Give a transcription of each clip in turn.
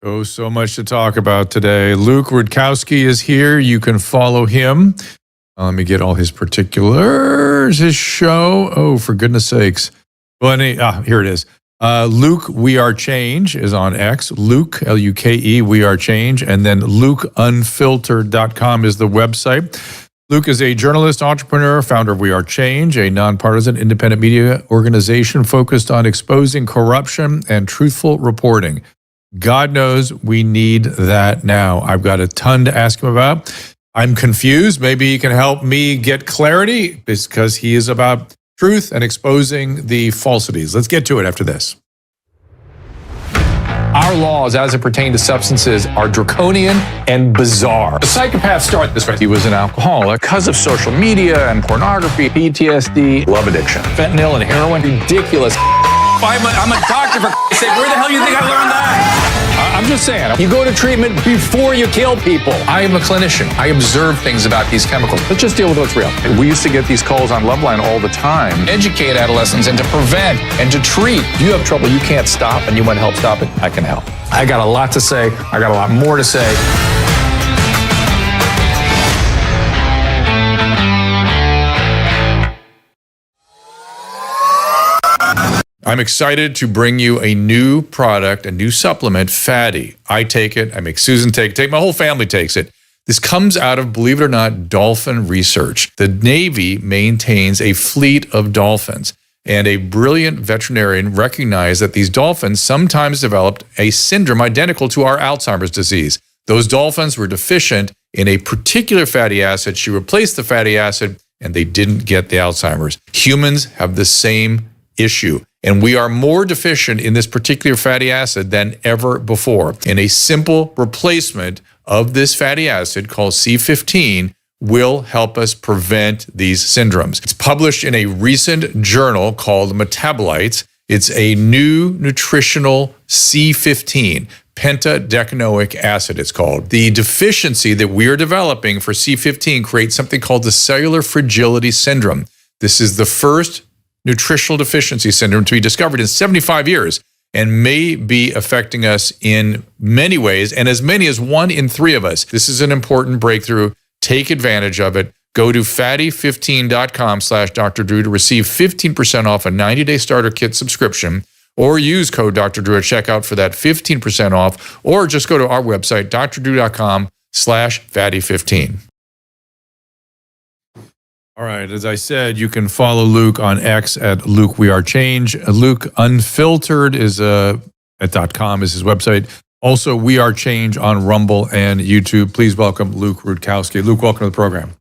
Oh, so much to talk about today. Luke Rudkowski is here. You can follow him. Let me get all his particulars, his show. Oh, for goodness sakes. Well, here it is. Luke, We Are Change is on X. Luke, Luke, We Are Change. And then LukeUnfiltered.com is the website. Luke is a journalist, entrepreneur, founder of We Are Change, a nonpartisan independent media organization focused on exposing corruption and truthful reporting. God knows we need that now. I've got a ton to ask him about. I'm confused. Maybe he can help me get clarity because he is about truth and exposing the falsities. Let's get to it after this. Our laws as it pertains to substances are draconian and bizarre. The psychopaths start this way. He was an alcoholic because of social media and pornography, PTSD, love addiction, fentanyl and heroin. Ridiculous. I'm a doctor, for sake. Where the hell do you think I learned that? I'm just saying, you go to treatment before you kill people. I am a clinician. I observe things about these chemicals. Let's just deal with what's real. We used to get these calls on Loveline all the time. Educate adolescents and to prevent and to treat. If you have trouble you can't stop and you want to help stop it, I can help. I got a lot to say. I got a lot more to say. I'm excited to bring you a new product, a new supplement, Fatty. I take it. I make Susan take it. My whole family takes it. This comes out of, believe it or not, dolphin research. The Navy maintains a fleet of dolphins, and a brilliant veterinarian recognized that these dolphins sometimes developed a syndrome identical to our Alzheimer's disease. Those dolphins were deficient in a particular fatty acid. She replaced the fatty acid, and they didn't get the Alzheimer's. Humans have the same issue. And we are more deficient in this particular fatty acid than ever before. And a simple replacement of this fatty acid called C15 will help us prevent these syndromes. It's published in a recent journal called Metabolites. It's a new nutritional C15, pentadecanoic acid it's called. The deficiency that we are developing for C15 creates something called the cellular fragility syndrome. This is the first nutritional deficiency syndrome to be discovered in 75 years and may be affecting us in many ways, and as many as 1 in 3 of us. This is an important breakthrough. Take advantage of it. Go to fatty15.com/Dr. Drew to receive 15% off a 90-day starter kit subscription, or use code Dr. Drew at checkout for that 15% off, or just go to our website, drdrew.com/fatty15. All right, as I said, you can follow Luke on X at Luke We Are Change. Luke Unfiltered is at .com is his website. Also, We Are Change on Rumble and YouTube. Please welcome Luke Rudkowski. Luke, welcome to the program.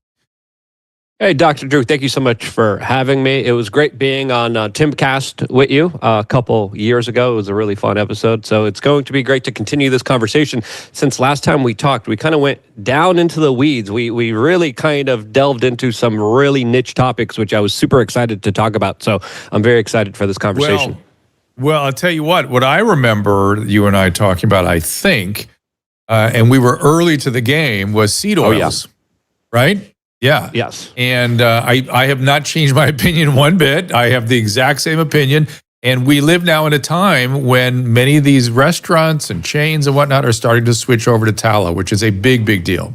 Hey, Dr. Drew, thank you so much for having me. It was great being on Timcast with you a couple years ago. It was a really fun episode. So it's going to be great to continue this conversation. Since last time we talked, we kind of went down into the weeds. We really kind of delved into some really niche topics, which I was super excited to talk about. So I'm very excited for this conversation. Well, I'll tell you what I remember you and I talking about, I think, and we were early to the game, was seed oils, right? Yeah. Yes. And I have not changed my opinion one bit. I have the exact same opinion. And we live now in a time when many of these restaurants and chains and whatnot are starting to switch over to tallow, which is a big, big deal.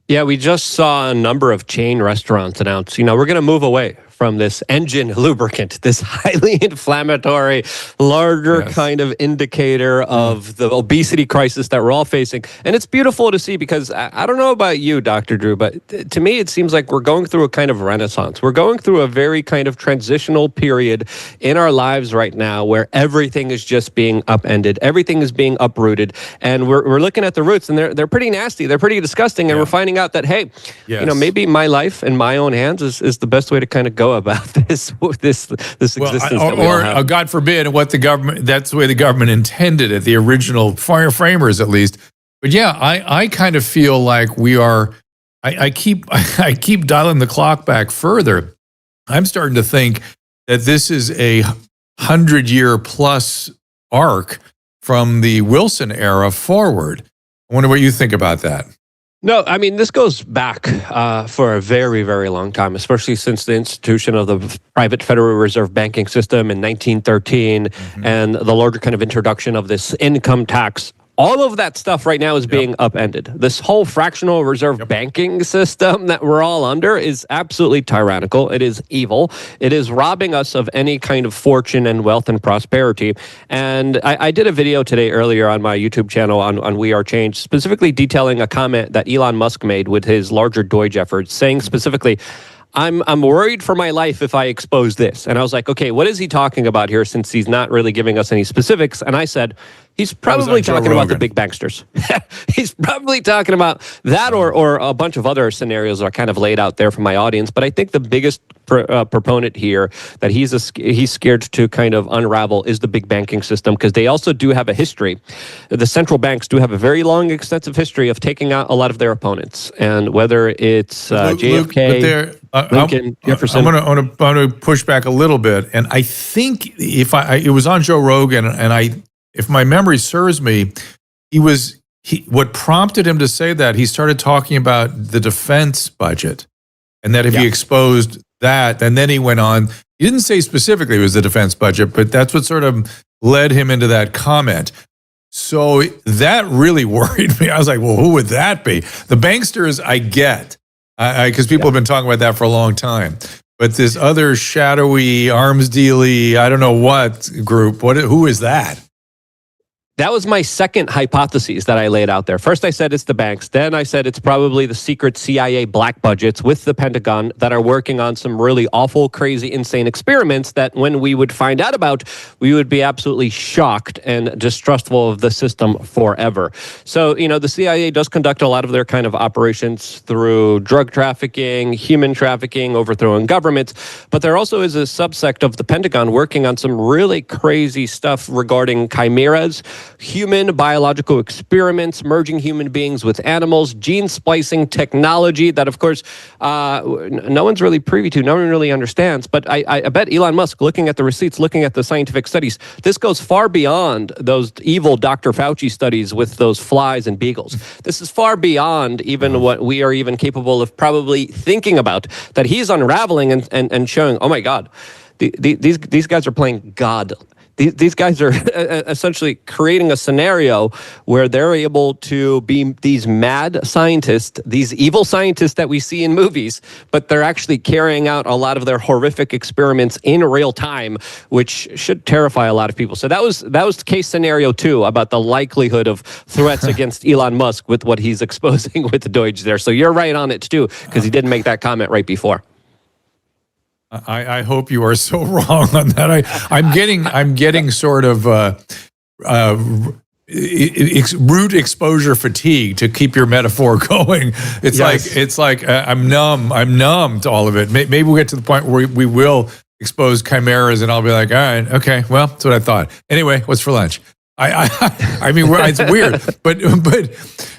Yeah, we just saw a number of chain restaurants announce, we're going to move away from this engine lubricant, this highly inflammatory, larger kind of indicator of the obesity crisis that we're all facing. And it's beautiful to see because I don't know about you, Dr. Drew, but to me, it seems like we're going through a kind of renaissance. We're going through a very kind of transitional period in our lives right now where everything is just being upended. Everything is being uprooted. And we're looking at the roots and they're pretty nasty. They're pretty disgusting. And we're finding out that, hey, maybe my life in my own hands is the best way to kind of go about this existence that we all have. God forbid, what the government, that's the way the government intended it, the original framers at least. But yeah, I kind of feel like we are, I keep dialing the clock back further. I'm starting to think that this is a 100-year plus arc from the Wilson era forward. I wonder what you think about that. No, I mean, this goes back for a very, very long time, especially since the institution of the private Federal Reserve banking system in 1913 and the larger kind of introduction of this income tax. All of that stuff right now is being upended. This whole fractional reserve banking system that we're all under is absolutely tyrannical. It is evil. It is robbing us of any kind of fortune and wealth and prosperity. And I did a video today earlier on my YouTube channel on We Are Change, specifically detailing a comment that Elon Musk made with his larger Doge efforts, saying specifically, I'm worried for my life if I expose this. And I was like, okay, what is he talking about here, since he's not really giving us any specifics? And I said, he's probably talking about the big banksters. He's probably talking about that or a bunch of other scenarios that are kind of laid out there for my audience. But I think the biggest proponent here that he's scared to kind of unravel is the big banking system, because they also do have a history. The central banks do have a very long, extensive history of taking out a lot of their opponents. And whether it's JFK, Lincoln, Jefferson. I'm going to push back a little bit, and I think it was on Joe Rogan, and if my memory serves me, what prompted him to say that, he started talking about the defense budget, and that if he exposed that, and then he went on. He didn't say specifically it was the defense budget, but that's what sort of led him into that comment. So that really worried me. I was like, well, who would that be? The banksters, I get. Because people have been talking about that for a long time. But this other shadowy, arms dealy, I don't know what group, who is that? That was my second hypothesis that I laid out there. First, I said it's the banks. Then I said it's probably the secret CIA black budgets with the Pentagon that are working on some really awful, crazy, insane experiments that when we would find out about, we would be absolutely shocked and distrustful of the system forever. So, the CIA does conduct a lot of their kind of operations through drug trafficking, human trafficking, overthrowing governments. But there also is a subsect of the Pentagon working on some really crazy stuff regarding chimeras, human biological experiments, merging human beings with animals, gene splicing technology that, of course, no one's really privy to, no one really understands. But I bet Elon Musk, looking at the receipts, looking at the scientific studies, this goes far beyond those evil Dr. Fauci studies with those flies and beagles. This is far beyond even what we are even capable of probably thinking about, that he's unraveling and showing, oh my God, these guys are playing God. These guys are essentially creating a scenario where they're able to be these mad scientists, these evil scientists that we see in movies, but they're actually carrying out a lot of their horrific experiments in real time, which should terrify a lot of people. So that was case scenario 2 about the likelihood of threats against Elon Musk with what he's exposing with the Doge there. So you're right on it too, because he didn't make that comment right before. I hope you are so wrong on that. I'm getting sort of root exposure fatigue, to keep your metaphor going. It's like I'm numb to all of it. Maybe we'll get to the point where we will expose chimeras, and I'll be like, all right, okay, well, that's what I thought. Anyway, what's for lunch? I mean, it's weird,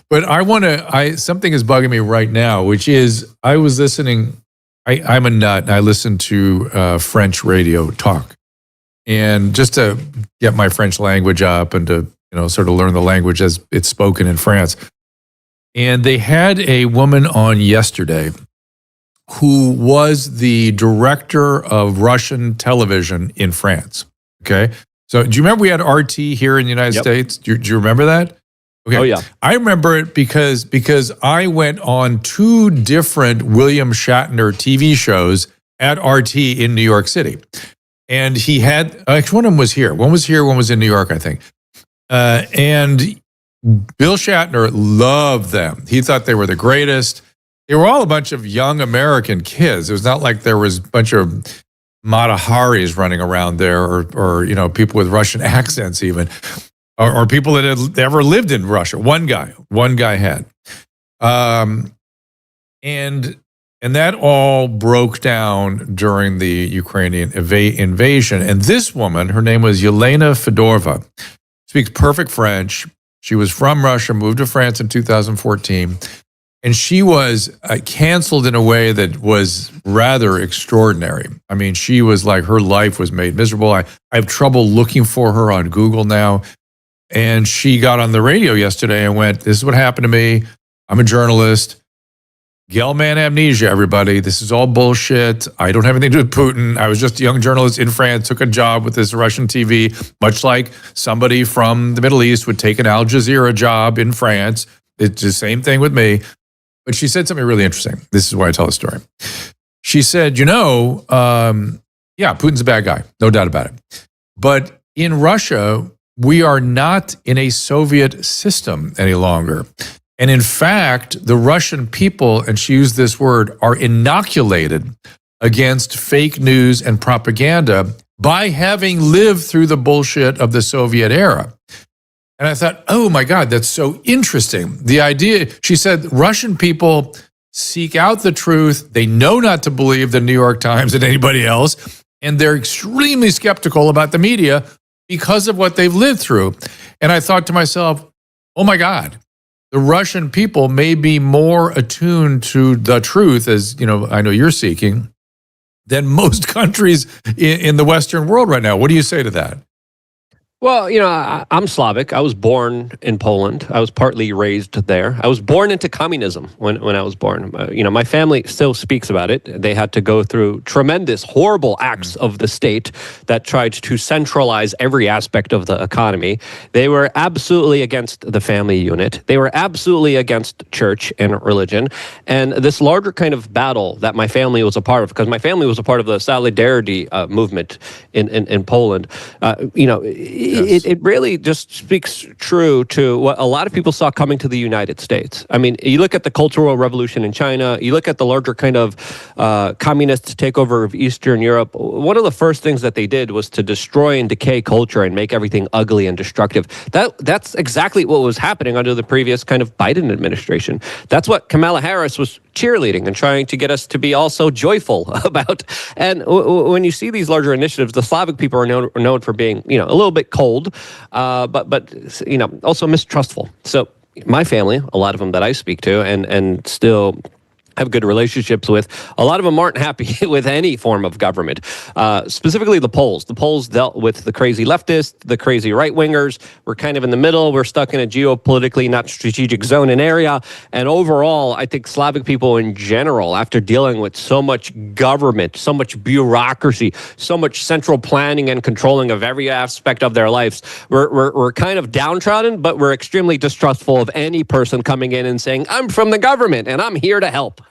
but I want to. Something is bugging me right now, which is I was listening. I'm a nut, and I listen to French radio talk, and just to get my French language up and to sort of learn the language as it's spoken in France. And they had a woman on yesterday who was the director of Russian television in France. Okay, so do you remember we had RT here in the United States? Do you remember that? Okay. Oh, yeah. I remember it because I went on 2 different William Shatner TV shows at RT in New York City. And he had, actually one of them was here. One was here, one was in New York, I think. And Bill Shatner loved them. He thought they were the greatest. They were all a bunch of young American kids. It was not like there was a bunch of Mata Haris running around there or people with Russian accents even. Or people that had ever lived in Russia. One guy had, and that all broke down during the Ukrainian invasion. And this woman, her name was Yelena Fedorova, speaks perfect French. She was from Russia, moved to France in 2014, and she was canceled in a way that was rather extraordinary. I mean, she was like, her life was made miserable. I have trouble looking for her on Google now. And she got on the radio yesterday and went, this is what happened to me. I'm a journalist. Gelman amnesia, everybody. This is all bullshit. I don't have anything to do with Putin. I was just a young journalist in France, took a job with this Russian TV, much like somebody from the Middle East would take an Al Jazeera job in France. It's the same thing with me. But she said something really interesting. This is why I tell the story. She said, yeah, Putin's a bad guy, no doubt about it. But in Russia, we are not in a Soviet system any longer. And in fact, the Russian people, and she used this word, are inoculated against fake news and propaganda by having lived through the bullshit of the Soviet era. And I thought, oh my God, that's so interesting. The idea, she said, Russian people seek out the truth. They know not to believe the New York Times and anybody else. And they're extremely skeptical about the media because of what they've lived through. And I thought to myself, oh my God, the Russian people may be more attuned to the truth, as I know you're seeking, than most countries in the Western world right now. What do you say to that? Well, I'm Slavic. I was born in Poland. I was partly raised there. I was born into communism when I was born. My family still speaks about it. They had to go through tremendous, horrible acts of the state that tried to centralize every aspect of the economy. They were absolutely against the family unit. They were absolutely against church and religion. And this larger kind of battle that my family was a part of, because my family was a part of the Solidarity movement in Poland, Yes. It really just speaks true to what a lot of people saw coming to the United States. I mean, you look at the Cultural Revolution in China, you look at the larger kind of communist takeover of Eastern Europe. One of the first things that they did was to destroy and decay culture and make everything ugly and destructive. That's exactly what was happening under the previous kind of Biden administration. That's what Kamala Harris was cheerleading and trying to get us to be all so joyful about. And when you see these larger initiatives, the Slavic people are known for being, a little bit cold, but also mistrustful. So my family, a lot of them that I speak to and still have good relationships with, a lot of them aren't happy with any form of government, specifically the Poles. The Poles dealt with the crazy leftists, the crazy right-wingers. We're kind of in the middle. We're stuck in a geopolitically not strategic zone and area. And overall, I think Slavic people in general, after dealing with so much government, so much bureaucracy, so much central planning and controlling of every aspect of their lives, we're kind of downtrodden, but we're extremely distrustful of any person coming in and saying, I'm from the government and I'm here to help.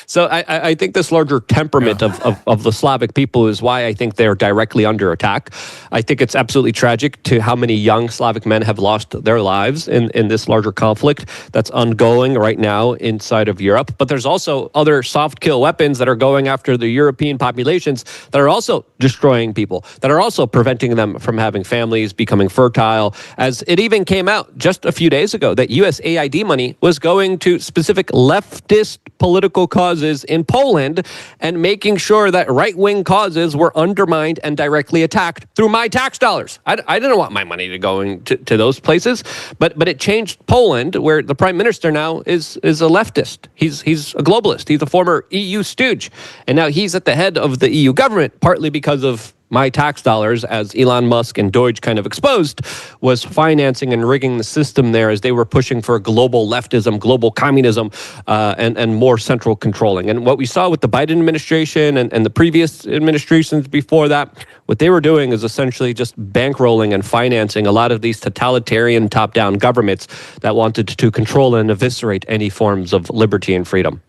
So I think this larger temperament of the Slavic people is why I think they're directly under attack. I think it's absolutely tragic to how many young Slavic men have lost their lives in this larger conflict that's ongoing right now inside of Europe. But there's also other soft kill weapons that are going after the European populations that are also destroying people, that are also preventing them from having families, becoming fertile. As it even came out just a few days ago that USAID money was going to specific leftist political causes in Poland and making sure that right-wing causes were undermined and directly attacked through my tax dollars. I didn't want my money to go to those places, but it changed Poland, where the prime minister now is a leftist. He's a globalist. He's a former EU stooge, and now he's at the head of the EU government, partly because of my tax dollars, as Elon Musk and Deutsche kind of exposed, was financing and rigging the system there as they were pushing for global leftism, global communism, and more central controlling. And what we saw with the Biden administration and the previous administrations before that, what they were doing is essentially just bankrolling and financing a lot of these totalitarian top-down governments that wanted to control and eviscerate any forms of liberty and freedom.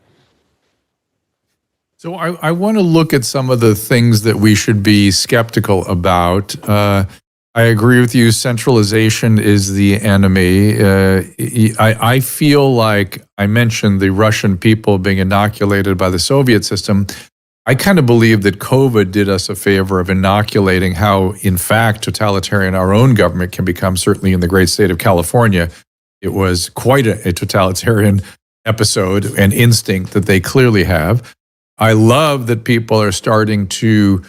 So I want to look at some of the things that we should be skeptical about. I agree with you. Centralization is the enemy. I feel like I mentioned the Russian people being inoculated by the Soviet system. I kind of believe that COVID did us a favor of inoculating how, in fact, totalitarian our own government can become. Certainly in the great state of California, it was quite a totalitarian episode and instinct that they clearly have. I love that people are starting to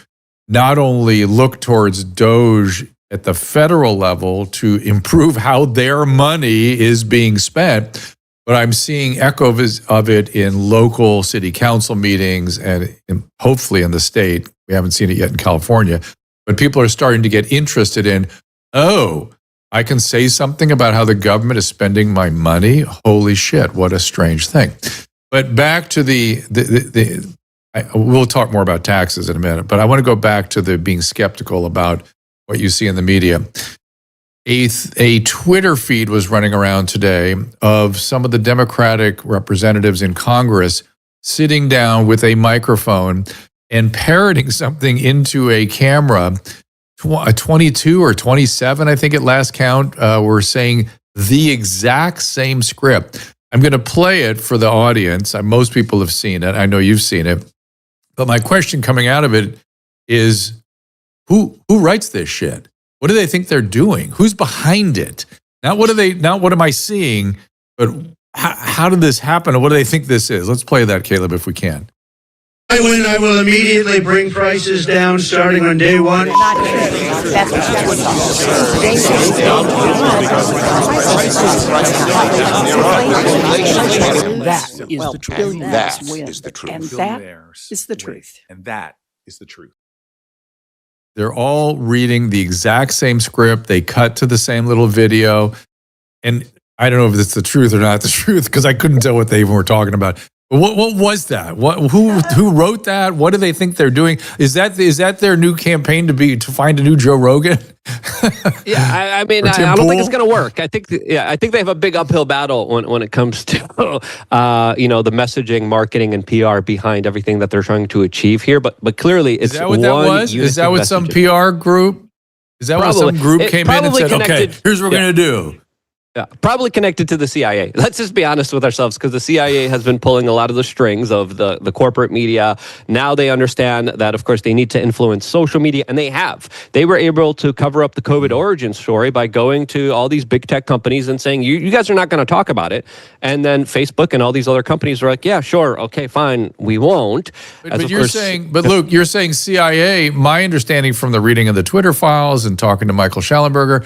not only look towards Doge at the federal level to improve how their money is being spent, but I'm seeing echoes of it in local city council meetings and hopefully in the state. We haven't seen it yet in California, but people are starting to get interested in, I can say something about how the government is spending my money. Holy shit, what a strange thing. But back to we'll talk more about taxes in a minute, but I want to go back to the being skeptical about what you see in the media. A Twitter feed was running around today of some of the Democratic representatives in Congress sitting down with a microphone and parroting something into a camera. 22 or 27, I think at last count, were saying the exact same script. I'm going to play it for the audience. Most people have seen it. I know you've seen it. But my question coming out of it is, who writes this shit? What do they think they're doing? Who's behind it? Not what am I seeing, but how did this happen? And what do they think this is? Let's play that, Caleb, if we can. I win, I will immediately bring prices down starting on day one. That's the truth. And that is the truth. And that is the truth. They're all reading the exact same script. They cut to the same little video. And I don't know if it's the truth or not the truth, because I couldn't tell what they even were talking about. What was that? Who wrote that? What do they think they're doing? Is that their new campaign to find a new Joe Rogan? Yeah, I mean, I don't think it's going to work. I think they have a big uphill battle when it comes to the messaging, marketing, and PR behind everything that they're trying to achieve here. But clearly, it's is that what that was? Is that what some PR group? Is that what some group came in and said? Okay, here's what we're going to do. Yeah, probably connected to the CIA. Let's just be honest with ourselves, because the CIA has been pulling a lot of the strings of the corporate media. Now they understand that, of course, they need to influence social media, and they have. They were able to cover up the COVID origin story by going to all these big tech companies and saying, you guys are not going to talk about it. And then Facebook and all these other companies are like, yeah, sure, okay, fine, we won't. But Luke, you're saying CIA, my understanding from the reading of the Twitter files and talking to Michael Schellenberger,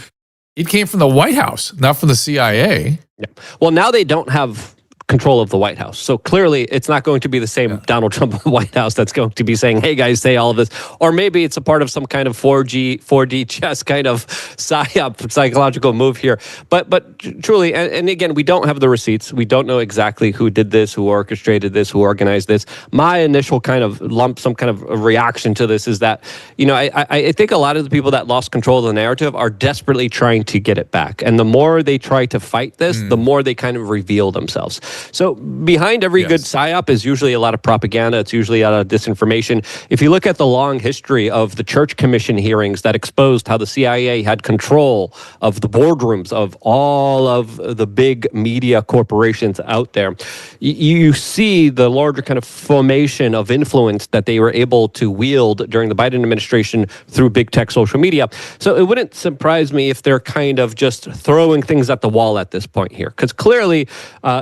it came from the White House, not from the CIA. Yeah. Well, now they don't have control of the White House. So clearly it's not going to be the same Donald Trump White House that's going to be saying, hey guys, say all of this. Or maybe it's a part of some kind of 4D chess kind of psychological move here. But truly, and again, we don't have the receipts. We don't know exactly who did this, who orchestrated this, who organized this. My initial kind of some kind of reaction to this is that, I think a lot of the people that lost control of the narrative are desperately trying to get it back. And the more they try to fight this, the more they kind of reveal themselves. So behind every good psyop is usually a lot of propaganda. It's usually a lot of disinformation. If you look at the long history of the Church Commission hearings that exposed how the CIA had control of the boardrooms of all of the big media corporations out there, you see the larger kind of formation of influence that they were able to wield during the Biden administration through big tech social media. So it wouldn't surprise me if they're kind of just throwing things at the wall at this point here, because clearly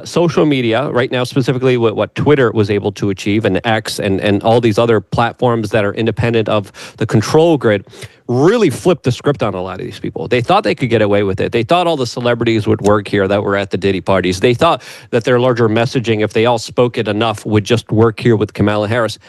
social media right now, specifically what Twitter was able to achieve, and X and all these other platforms that are independent of the control grid, really flipped the script on a lot of these people. They thought they could get away with it. They thought all the celebrities would work here that were at the Diddy parties. They thought that their larger messaging, if they all spoke it enough, would just work here with Kamala Harris.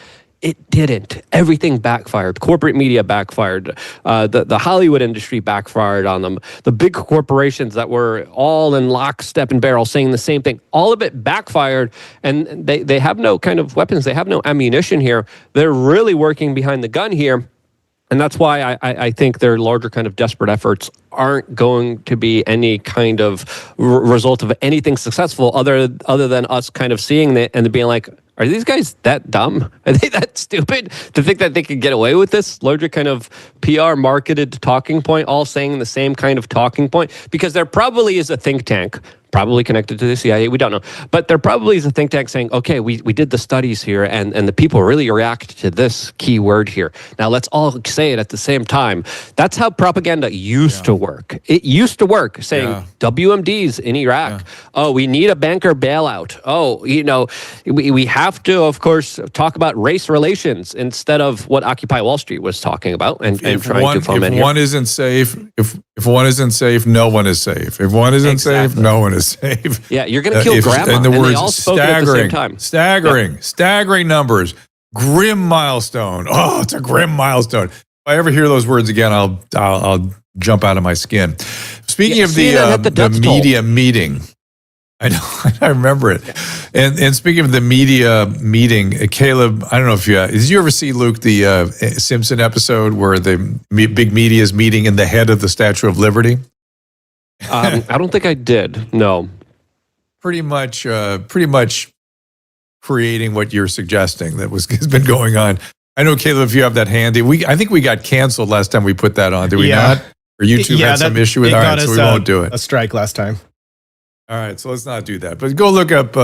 It didn't. Everything backfired. Corporate media backfired. The Hollywood industry backfired on them. The big corporations that were all in lockstep and barrel saying the same thing, all of it backfired, and they have no kind of weapons. They have no ammunition here. They're really working behind the gun here. And that's why I think their larger kind of desperate efforts aren't going to be any kind of result of anything successful other than us kind of seeing it and being like, are these guys that dumb? Are they that stupid to think that they could get away with this larger kind of PR marketed talking point, all saying the same kind of talking point? Because there probably is a think tank, probably connected to the CIA, we don't know. But there probably is a think tank saying, okay, we did the studies here and the people really react to this key word here. Now let's all say it at the same time. That's how propaganda used to work. It used to work, saying WMDs in Iraq. Oh, we need a banker bailout. Oh, we have to, of course, talk about race relations instead of what Occupy Wall Street was talking about and trying to foment here. If one isn't safe, if one isn't safe, no one is safe. If one isn't safe, no one is safe. Yeah, you're going to kill grandma. And the and words they all spoke at the same time. Staggering numbers. Grim milestone. Oh, it's a grim milestone. If I ever hear those words again, I'll jump out of my skin. Speaking of the media meeting, I know, I remember it. And speaking of the media meeting, Caleb, I don't know if did you ever see, Luke, the Simpson episode where the big media is meeting in the head of the Statue of Liberty? I don't think I did. No. Pretty much creating what you're suggesting has been going on. I know, Caleb, if you have that handy, I think we got canceled last time we put that on. Did we not? Or YouTube had some issue with it, so we won't do it. A strike last time. All right, so let's not do that. But go look up.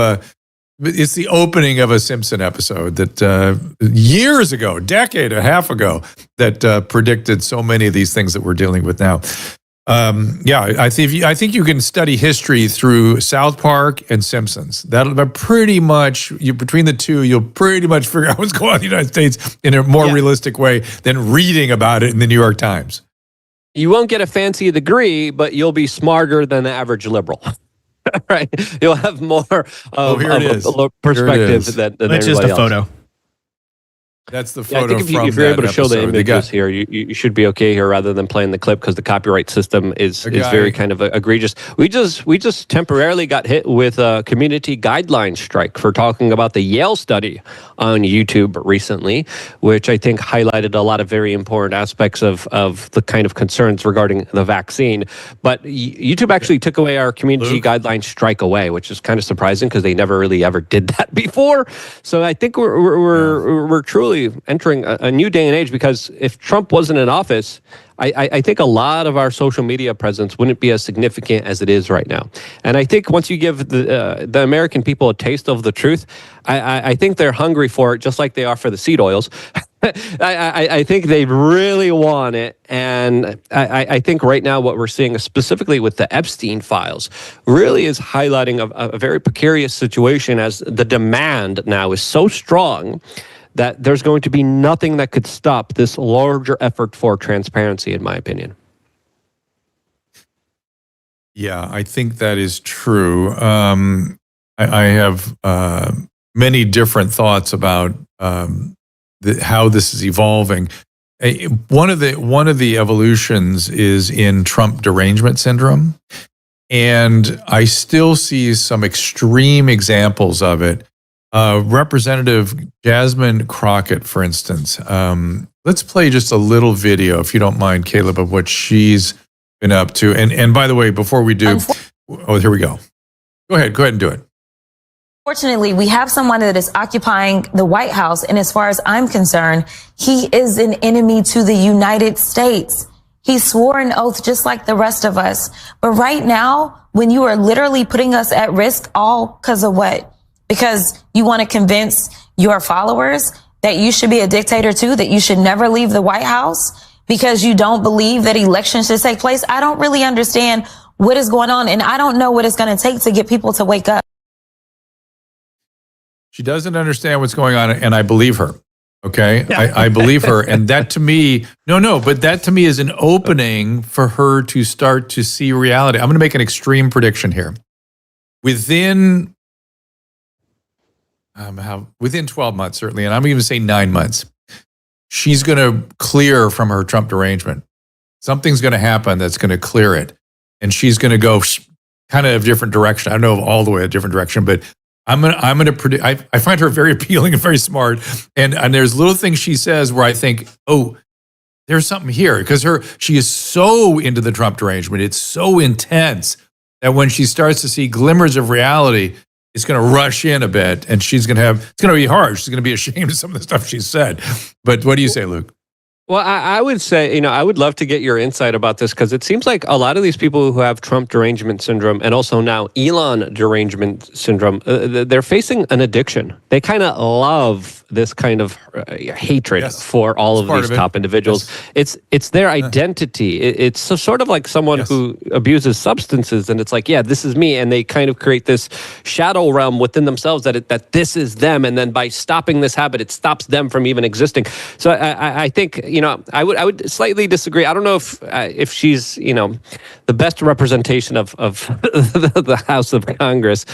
It's the opening of a Simpson episode that years ago, decade and a half ago, that predicted so many of these things that we're dealing with now. I think you can study history through South Park and Simpsons. That'll pretty much, between the two, you'll pretty much figure out what's going on in the United States in a more realistic way than reading about it in the New York Times. You won't get a fancy degree, but you'll be smarter than the average liberal. Right? You'll have more of a perspective than That's just a photo. That's the photo. I think if you're able to show the images here, you should be okay here rather than playing the clip, because the copyright system is very kind of egregious. We just temporarily got hit with a community guidelines strike for talking about the Yale study on YouTube recently, which I think highlighted a lot of very important aspects of the kind of concerns regarding the vaccine. But YouTube actually took away our community guidelines strike away, which is kind of surprising because they never really ever did that before. So I think we're truly entering a new day and age, because if Trump wasn't in office, I think a lot of our social media presence wouldn't be as significant as it is right now. And I think once you give the American people a taste of the truth, I think they're hungry for it, just like they are for the seed oils. I think they really want it. And I think right now what we're seeing, specifically with the Epstein files, really is highlighting a very precarious situation, as the demand now is so strong that there's going to be nothing that could stop this larger effort for transparency, in my opinion. Yeah, I think that is true. I have many different thoughts about how this is evolving. One of the evolutions is in Trump derangement syndrome, and I still see some extreme examples of it. Representative Jasmine Crockett, for instance. Let's play just a little video, if you don't mind, Caleb, of what she's been up to. And by the way, before we do, here we go. Go ahead and do it. Fortunately, we have someone that is occupying the White House, and as far as I'm concerned, he is an enemy to the United States. He swore an oath just like the rest of us. But right now, when you are literally putting us at risk, all because of what? Because you want to convince your followers that you should be a dictator too, that you should never leave the White House, because you don't believe that elections should take place. I don't really understand what is going on, and I don't know what it's going to take to get people to wake up. She doesn't understand what's going on, and I believe her. Okay? Yeah. I believe her. And that to me, but that to me is an opening for her to start to see reality. I'm going to make an extreme prediction here. Within 12 months, certainly, and I'm going to say 9 months, she's going to clear from her Trump derangement. Something's going to happen that's going to clear it. And she's going to go kind of a different direction. I don't know all the way a different direction, but I'm going to predict. I find her very appealing and very smart. And there's little things she says where I think, oh, there's something here, because she is so into the Trump derangement. It's so intense that when she starts to see glimmers of reality, it's going to rush in a bit, and it's going to be hard. She's going to be ashamed of some of the stuff she said. But what do you say, Luke? Well, I would say, I would love to get your insight about this, because it seems like a lot of these people who have Trump derangement syndrome, and also now Elon derangement syndrome, they're facing an addiction. They kind of love this kind of hatred for all of these top individuals. Yes. It's their identity. It's sort of like someone who abuses substances, and it's like, yeah, this is me, and they kind of create this shadow realm within themselves that this is them, and then by stopping this habit, it stops them from even existing. So I think, I would slightly disagree. I don't know if she's, the best representation of the House of Congress.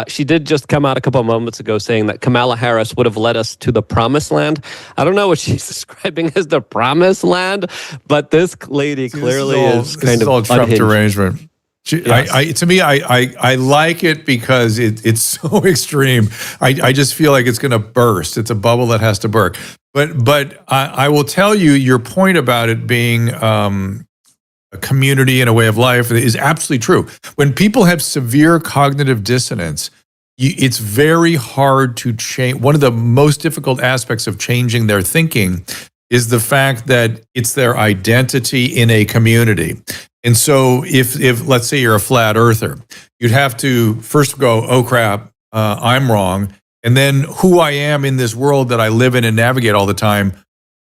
She did just come out a couple of moments ago saying that Kamala Harris would have led us to the promised land. I don't know what she's describing as the promised land, but this lady clearly is kind of Trump unhinged. derangement. To me, I like it because it's so extreme. I just feel like it's going to burst. It's a bubble that has to burst. But I will tell you, your point about it being a community and a way of life is absolutely true. When people have severe cognitive dissonance, it's very hard to change. One of the most difficult aspects of changing their thinking is the fact that it's their identity in a community. And so if let's say you're a flat earther, you'd have to first go, oh crap, I'm wrong. And then who I am in this world that I live in and navigate all the time,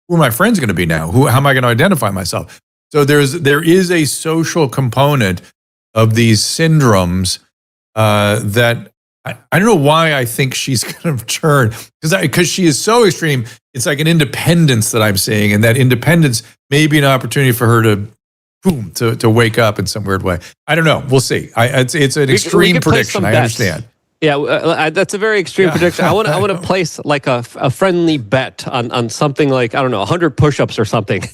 who are my friends going to be now? How am I going to identify myself? So there is a social component of these syndromes that I don't know why I think she's going to turn, because she is so extreme. It's like an independence that I'm seeing, and that independence may be an opportunity for her to wake up in some weird way. I don't know. We'll see. It's an extreme prediction. I understand. Yeah, that's a very extreme prediction. I want to place like a friendly bet on something like, I don't know, 100 push-ups or something,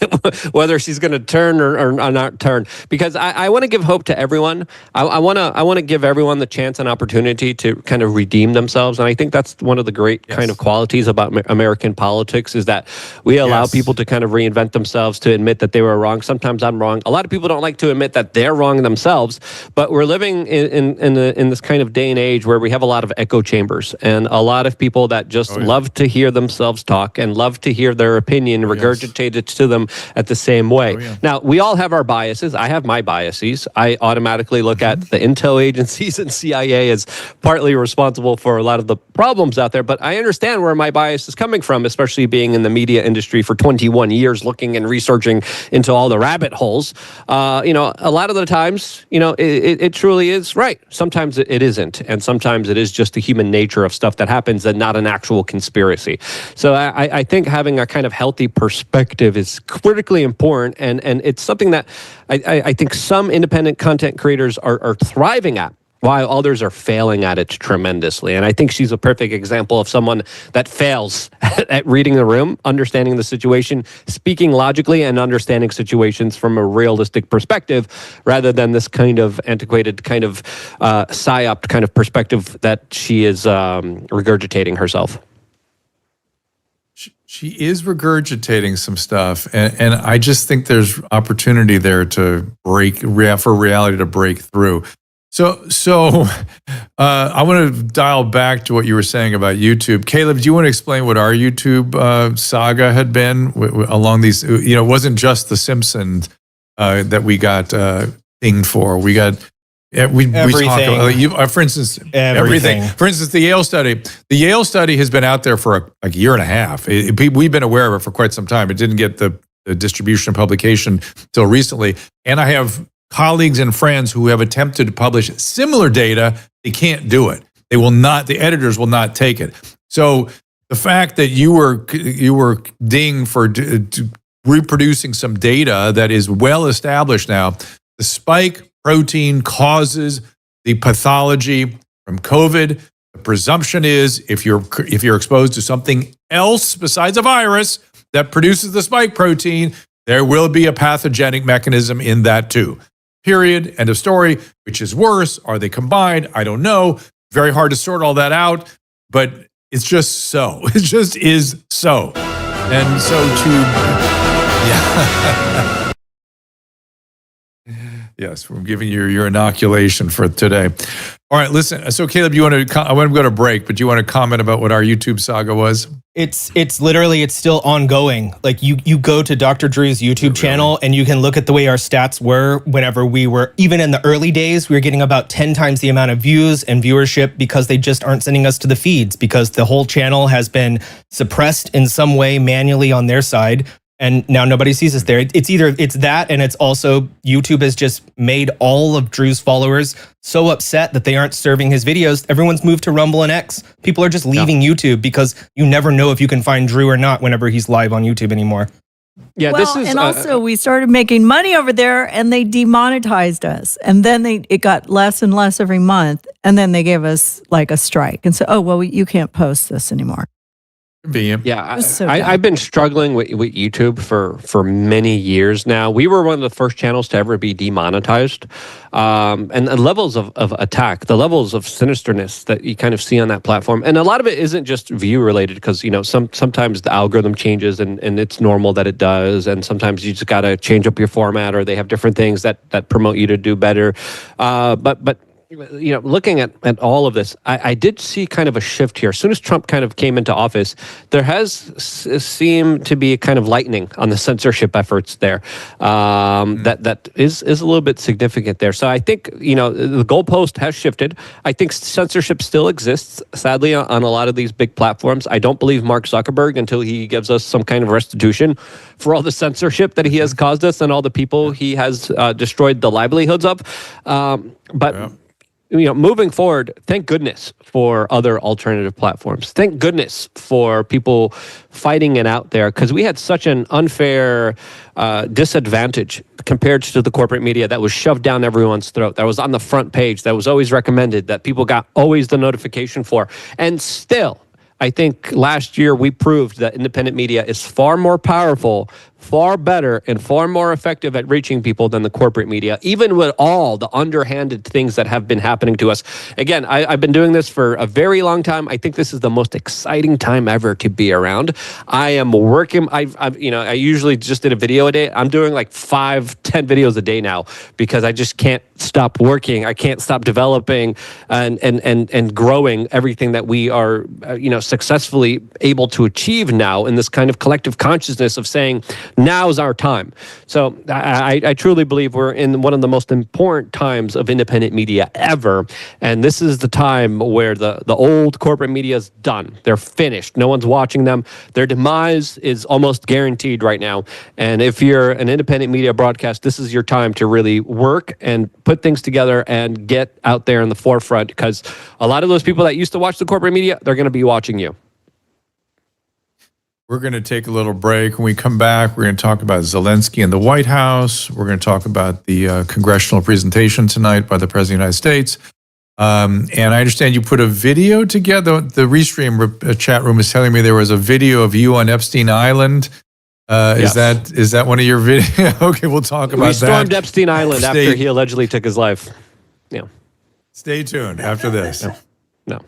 whether she's going to turn or not turn. Because I want to give hope to everyone. I want to give everyone the chance and opportunity to kind of redeem themselves. And I think that's one of the great kind of qualities about American politics, is that we allow people to kind of reinvent themselves, to admit that they were wrong. Sometimes I'm wrong. A lot of people don't like to admit that they're wrong themselves. But we're living in this kind of day and age where we have a lot of echo chambers and a lot of people that just love to hear themselves talk and love to hear their opinion regurgitated to them at the same way. Now, we all have our biases. I have my biases. I automatically look at the intel agencies and CIA as partly responsible for a lot of the problems out there, but I understand where my bias is coming from, especially being in the media industry for 21 years, looking and researching into all the rabbit holes. A lot of the times, it truly is right. Sometimes it isn't, and sometimes it is just the human nature of stuff that happens and not an actual conspiracy. So I think having a kind of healthy perspective is critically important, and it's something that I think some independent content creators are thriving at, while others are failing at it tremendously. And I think she's a perfect example of someone that fails at reading the room, understanding the situation, speaking logically, and understanding situations from a realistic perspective, rather than this kind of antiquated, kind of psyop kind of perspective that she is regurgitating herself. She is regurgitating some stuff, and I just think there's opportunity there for reality to break through. So I want to dial back to what you were saying about YouTube. Caleb, do you want to explain what our YouTube saga had been along these? It wasn't just The Simpsons that we got thinged for. We got we talk about, for instance, everything. For instance, the Yale study. The Yale study has been out there for a year and a half. We've been aware of it for quite some time. It didn't get the distribution and publication until recently. And I have colleagues and friends who have attempted to publish similar data. They can't do it. They will not. The editors will not take it. So the fact that you were dinged for reproducing some data that is well established now, the spike protein causes the pathology from COVID. The presumption is if you're exposed to something else besides a virus that produces the spike protein, there will be a pathogenic mechanism in that too. Period. End of story. Which is worse? Are they combined? I don't know. Very hard to sort all that out, but it's just so. It just is so. And so yes, we're giving you your inoculation for today. All right, listen. So Caleb, I want to go to break, but do you want to comment about what our YouTube saga was? It's literally, it's still ongoing. Like you go to Dr. Drew's YouTube channel and you can look at the way our stats were whenever we were, even in the early days, we were getting about 10 times the amount of views and viewership because they just aren't sending us to the feeds because the whole channel has been suppressed in some way manually on their side. And now nobody sees us there. It's that, and it's also YouTube has just made all of Drew's followers so upset that they aren't serving his videos. Everyone's moved to Rumble and X. People are just leaving YouTube because you never know if you can find Drew or not whenever he's live on YouTube anymore. Yeah, well, this is and also we started making money over there, and they demonetized us, and then it got less and less every month, and then they gave us like a strike and said, "Oh, well, you can't post this anymore." Yeah, So I've been struggling with YouTube for many years now. We were one of the first channels to ever be demonetized. And the levels of attack, the levels of sinisterness that you kind of see on that platform. And a lot of it isn't just view related because, sometimes the algorithm changes and it's normal that it does. And sometimes you just got to change up your format, or they have different things that promote you to do better. But looking at all of this, I did see kind of a shift here. As soon as Trump kind of came into office, there has seemed to be a kind of lightening on the censorship efforts there. That is a little bit significant there. So I think, the goalpost has shifted. I think censorship still exists, sadly, on a lot of these big platforms. I don't believe Mark Zuckerberg until he gives us some kind of restitution for all the censorship that he has caused us and all the people he has destroyed the livelihoods of. Moving forward, thank goodness for other alternative platforms. Thank goodness for people fighting it out there, because we had such an unfair disadvantage compared to the corporate media that was shoved down everyone's throat, that was on the front page, that was always recommended, that people got always the notification for. And still, I think last year we proved that independent media is far more powerful, far better, and far more effective at reaching people than the corporate media, even with all the underhanded things that have been happening to us. Again, I've been doing this for a very long time. I think this is the most exciting time ever to be around. I am working. I usually just did a video a day. I'm doing like 5-10 videos a day now because I just can't stop working. I can't stop developing and growing everything that we are, successfully able to achieve now in this kind of collective consciousness of saying, now's our time. So I truly believe we're in one of the most important times of independent media ever. And this is the time where the old corporate media is done. They're finished. No one's watching them. Their demise is almost guaranteed right now. And if you're an independent media broadcast, this is your time to really work and put things together and get out there in the forefront, because a lot of those people that used to watch the corporate media, they're going to be watching you. We're going to take a little break. When we come back, we're going to talk about Zelenskyy and the White House. We're going to talk about the congressional presentation tonight by the President of the United States. And I understand you put a video together. The Restream chat room is telling me there was a video of you on Epstein Island. Yes. Is that one of your videos? Okay, we'll talk about that. We stormed Epstein Island after he allegedly took his life. Yeah. Stay tuned after this. No.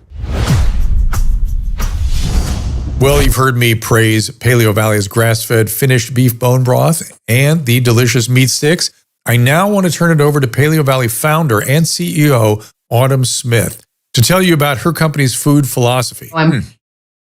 Well, you've heard me praise Paleo Valley's grass-fed finished beef bone broth and the delicious meat sticks. I now want to turn it over to Paleo Valley founder and CEO, Autumn Smith, to tell you about her company's food philosophy. I'm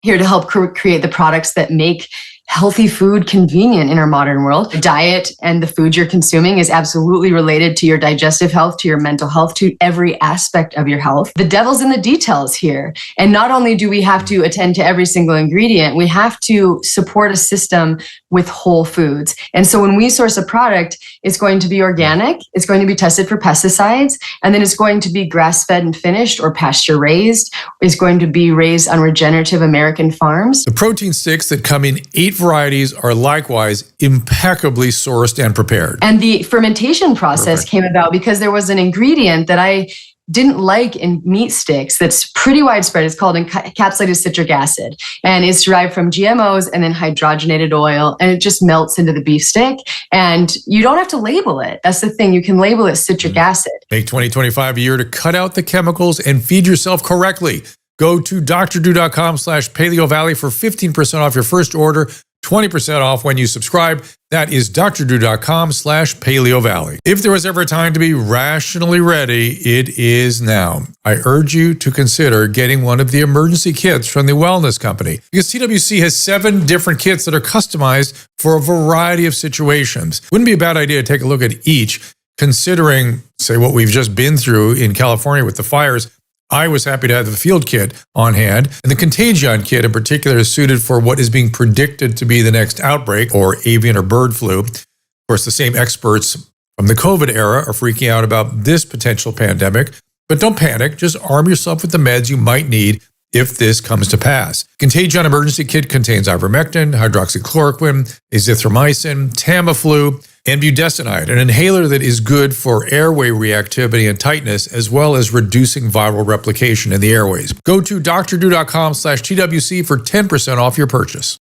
here to help create the products that make healthy food convenient in our modern world. Diet and the food you're consuming is absolutely related to your digestive health, to your mental health, to every aspect of your health. The devil's in the details here. And not only do we have to attend to every single ingredient, we have to support a system with whole foods. And so when we source a product, it's going to be organic, it's going to be tested for pesticides, and then it's going to be grass-fed and finished or pasture-raised. It's going to be raised on regenerative American farms. The protein sticks that come in 8 varieties are likewise impeccably sourced and prepared. And the fermentation process came about because there was an ingredient that I didn't like in meat sticks that's pretty widespread. It's called encapsulated citric acid, and it's derived from GMOs and then hydrogenated oil, and it just melts into the beef stick, and you don't have to label it. That's the thing. You can label it citric acid. Make 2025 a year to cut out the chemicals and feed yourself correctly. Go to drdrew.com/paleovalley for 15% off your first order, 20% off when you subscribe. That is drdrew.com/paleovalley. If there was ever a time to be rationally ready, it is now. I urge you to consider getting one of the emergency kits from the Wellness Company, because CWC has 7 different kits that are customized for a variety of situations. Wouldn't be a bad idea to take a look at each, considering, say, what we've just been through in California with the fires. I was happy to have the field kit on hand, and the Contagion kit in particular is suited for what is being predicted to be the next outbreak, or avian or bird flu. Of course, the same experts from the COVID era are freaking out about this potential pandemic, but don't panic. Just arm yourself with the meds you might need if this comes to pass. Contagion Emergency Kit contains ivermectin, hydroxychloroquine, azithromycin, Tamiflu, and budesonide, an inhaler that is good for airway reactivity and tightness, as well as reducing viral replication in the airways. Go to drdrew.com/TWC for 10% off your purchase.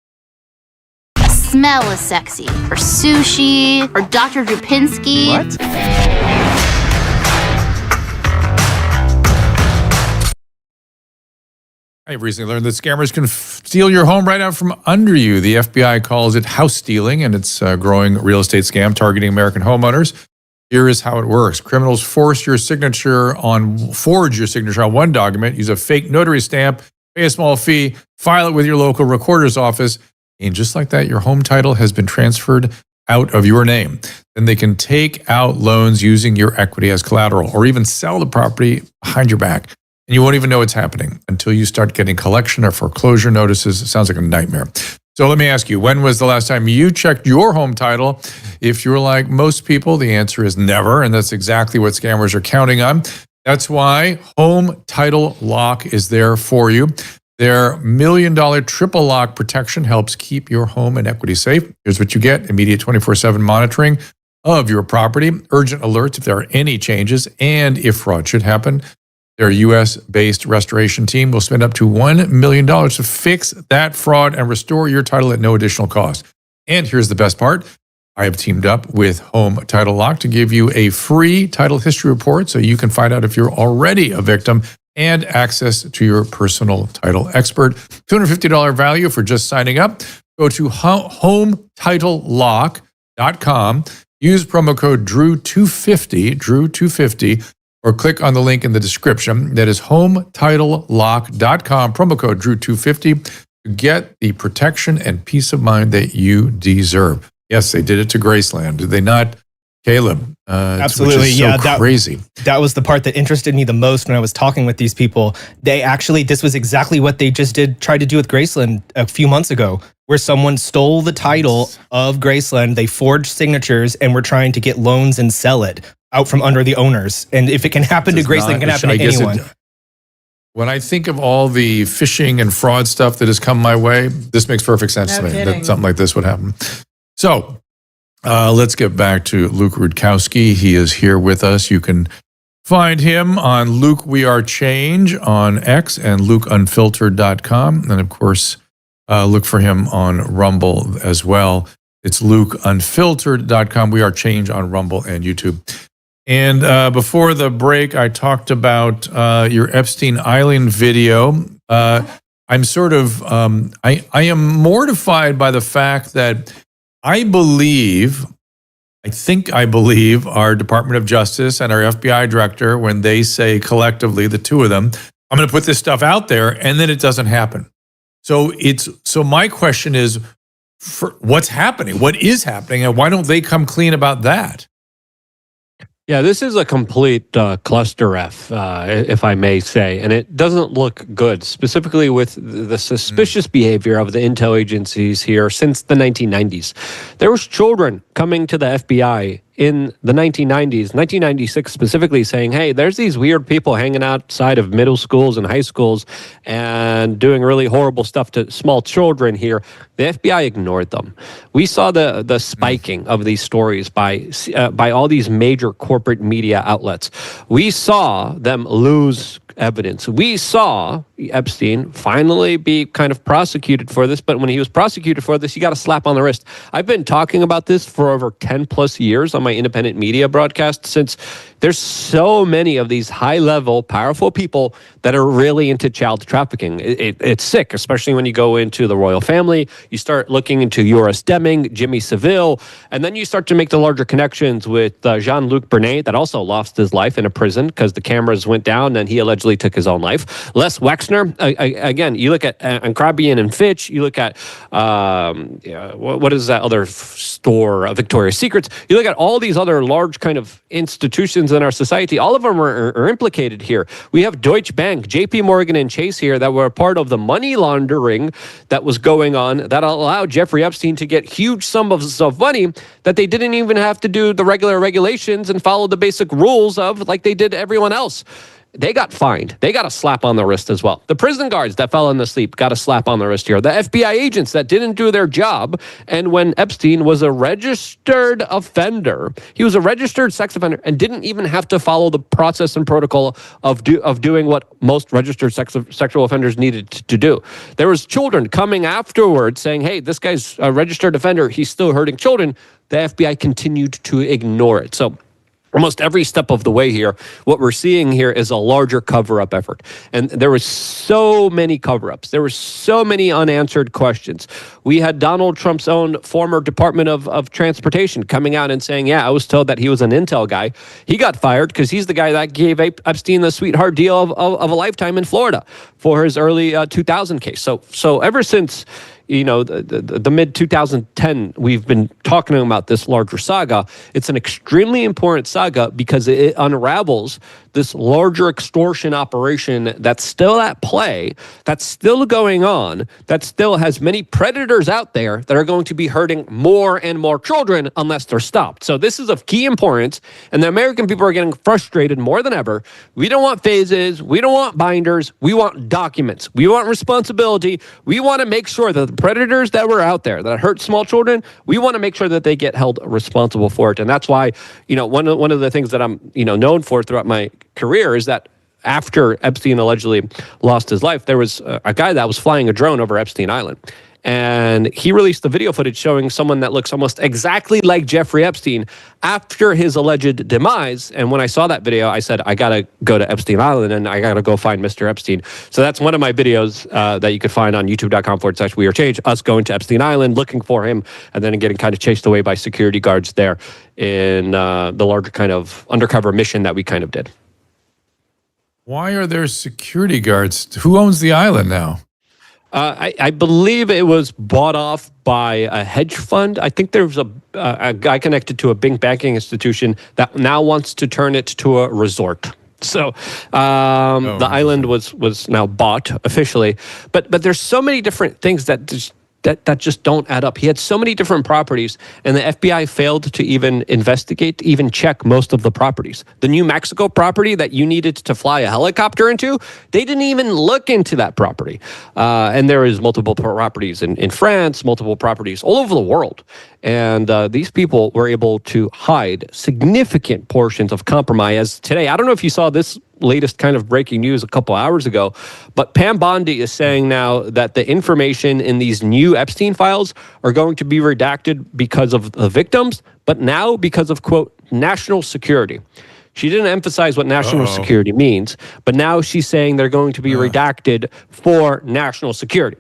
Smell is sexy. Or sushi. Or Dr. Drupinski. What? I've recently learned that scammers can steal your home right out from under you. The FBI calls it house stealing, and it's a growing real estate scam targeting American homeowners. Here is how it works. Criminals forge your signature on one document, use a fake notary stamp, pay a small fee, file it with your local recorder's office, and just like that, your home title has been transferred out of your name. Then they can take out loans using your equity as collateral, or even sell the property behind your back. And you won't even know it's happening until you start getting collection or foreclosure notices. It sounds like a nightmare. So let me ask you, when was the last time you checked your home title? If you're like most people, the answer is never, and that's exactly what scammers are counting on. That's why Home Title Lock is there for you. Their $1 million triple lock protection helps keep your home and equity safe. Here's what you get: immediate 24/7 monitoring of your property, urgent alerts if there are any changes, and if fraud should happen, their U.S.-based restoration team will spend up to $1 million to fix that fraud and restore your title at no additional cost. And here's the best part. I have teamed up with Home Title Lock to give you a free title history report so you can find out if you're already a victim and access to your personal title expert. $250 value for just signing up. Go to HomeTitleLock.com. Use promo code Drew250, or click on the link in the description. That is HomeTitleLock.com, promo code Drew250 to get the protection and peace of mind that you deserve. Yes, they did it to Graceland. Did they not, Caleb? Absolutely. Which is so crazy. That was the part that interested me the most when I was talking with these people. This was exactly what they just tried to do with Graceland a few months ago, where someone stole the title of Graceland, they forged signatures, and were trying to get loans and sell it out from under the owners. And if it can happen to Graceland, it can happen to anyone. When I think of all the phishing and fraud stuff that has come my way, this makes perfect sense to me, that something like this would happen. So let's get back to Luke Rudkowski. He is here with us. You can find him on Luke We Are Change on X and LukeUnfiltered.com. And of course, look for him on Rumble as well. It's LukeUnfiltered.com. We Are Change on Rumble and YouTube. And before the break, I talked about your Epstein Island video. I'm sort of, I am mortified by the fact that I think I believe our Department of Justice and our FBI director, when they say collectively, the two of them, I'm going to put this stuff out there, and then it doesn't happen. So my question is, what's happening? What is happening? And why don't they come clean about that? Yeah, this is a complete cluster F, if I may say, and it doesn't look good, specifically with the suspicious behavior of the intel agencies here since the 1990s. There was children coming to the FBI in the 1990s, 1996 specifically, saying, hey, there's these weird people hanging outside of middle schools and high schools and doing really horrible stuff to small children here. The FBI ignored them. We saw the spiking of these stories by all these major corporate media outlets. We saw them lose evidence. We saw Epstein finally be kind of prosecuted for this, but when he was prosecuted for this, he got a slap on the wrist. I've been talking about this for over 10 plus years on my independent media broadcast, since there's so many of these high-level, powerful people that are really into child trafficking. It's sick, especially when you go into the royal family. You start looking into Joris Demming, Jimmy Savile, and then you start to make the larger connections with Jean-Luc Bernet, that also lost his life in a prison because the cameras went down and he allegedly took his own life. Les Wexner, again, you look at Ancrabian and Fitch, you look at, what is that other store, Victoria's Secrets, you look at all these other large kind of institutions in our society, all of them are implicated here. We have Deutsche Bank, JP Morgan and Chase here that were a part of the money laundering that was going on that allowed Jeffrey Epstein to get huge sums of money that they didn't even have to do the regular regulations and follow the basic rules of, like they did everyone else. they got fined. They got a slap on the wrist as well. The prison guards that fell in the sleep got a slap on the wrist here. The FBI agents that didn't do their job. And when Epstein was a registered offender, he was a registered sex offender and didn't even have to follow the process and protocol of doing what most registered sexual offenders needed to do. There was children coming afterwards saying, hey, this guy's a registered offender. He's still hurting children. The FBI continued to ignore it. So almost every step of the way here, what we're seeing here is a larger cover-up effort. And there were so many cover-ups. There were so many unanswered questions. We had Donald Trump's own former Department of Transportation coming out and saying, yeah, I was told that he was an intel guy. He got fired because he's the guy that gave Epstein the sweetheart deal of a lifetime in Florida for his early 2000 case. So ever since the mid 2010, we've been talking about this larger saga. It's an extremely important saga because it unravels this larger extortion operation that's still at play, that's still going on, that still has many predators out there that are going to be hurting more and more children unless they're stopped. So this is of key importance, and the American people are getting frustrated more than ever. We don't want phases. We don't want binders. We want documents. We want responsibility. We want to make sure that the predators that were out there that hurt small children, we want to make sure that they get held responsible for it. And that's why, one of the things that I'm, known for throughout my career is that after Epstein allegedly lost his life, there was a guy that was flying a drone over Epstein Island. And he released the video footage showing someone that looks almost exactly like Jeffrey Epstein after his alleged demise. And when I saw that video, I said, I got to go to Epstein Island and I got to go find Mr. Epstein. So that's one of my videos that you could find on youtube.com/wearechange, us going to Epstein Island, looking for him, and then getting kind of chased away by security guards there in the larger kind of undercover mission that we kind of did. Why are there security guards? Who owns the island now? I believe it was bought off by a hedge fund. I think there was a guy connected to a big banking institution that now wants to turn it to a resort. So the island was now bought officially. But there's so many different things that just don't add up. He had so many different properties, and the FBI failed to even investigate, to even check most of the properties. The New Mexico property that you needed to fly a helicopter into, they didn't even look into that property. And there is multiple properties in France, multiple properties all over the world. And these people were able to hide significant portions of compromise. Today, I don't know if you saw this latest kind of breaking news a couple hours ago, but Pam Bondi is saying now that the information in these new Epstein files are going to be redacted because of the victims, but now because of, quote, national security. She didn't emphasize what national security means, but now she's saying they're going to be redacted for national security.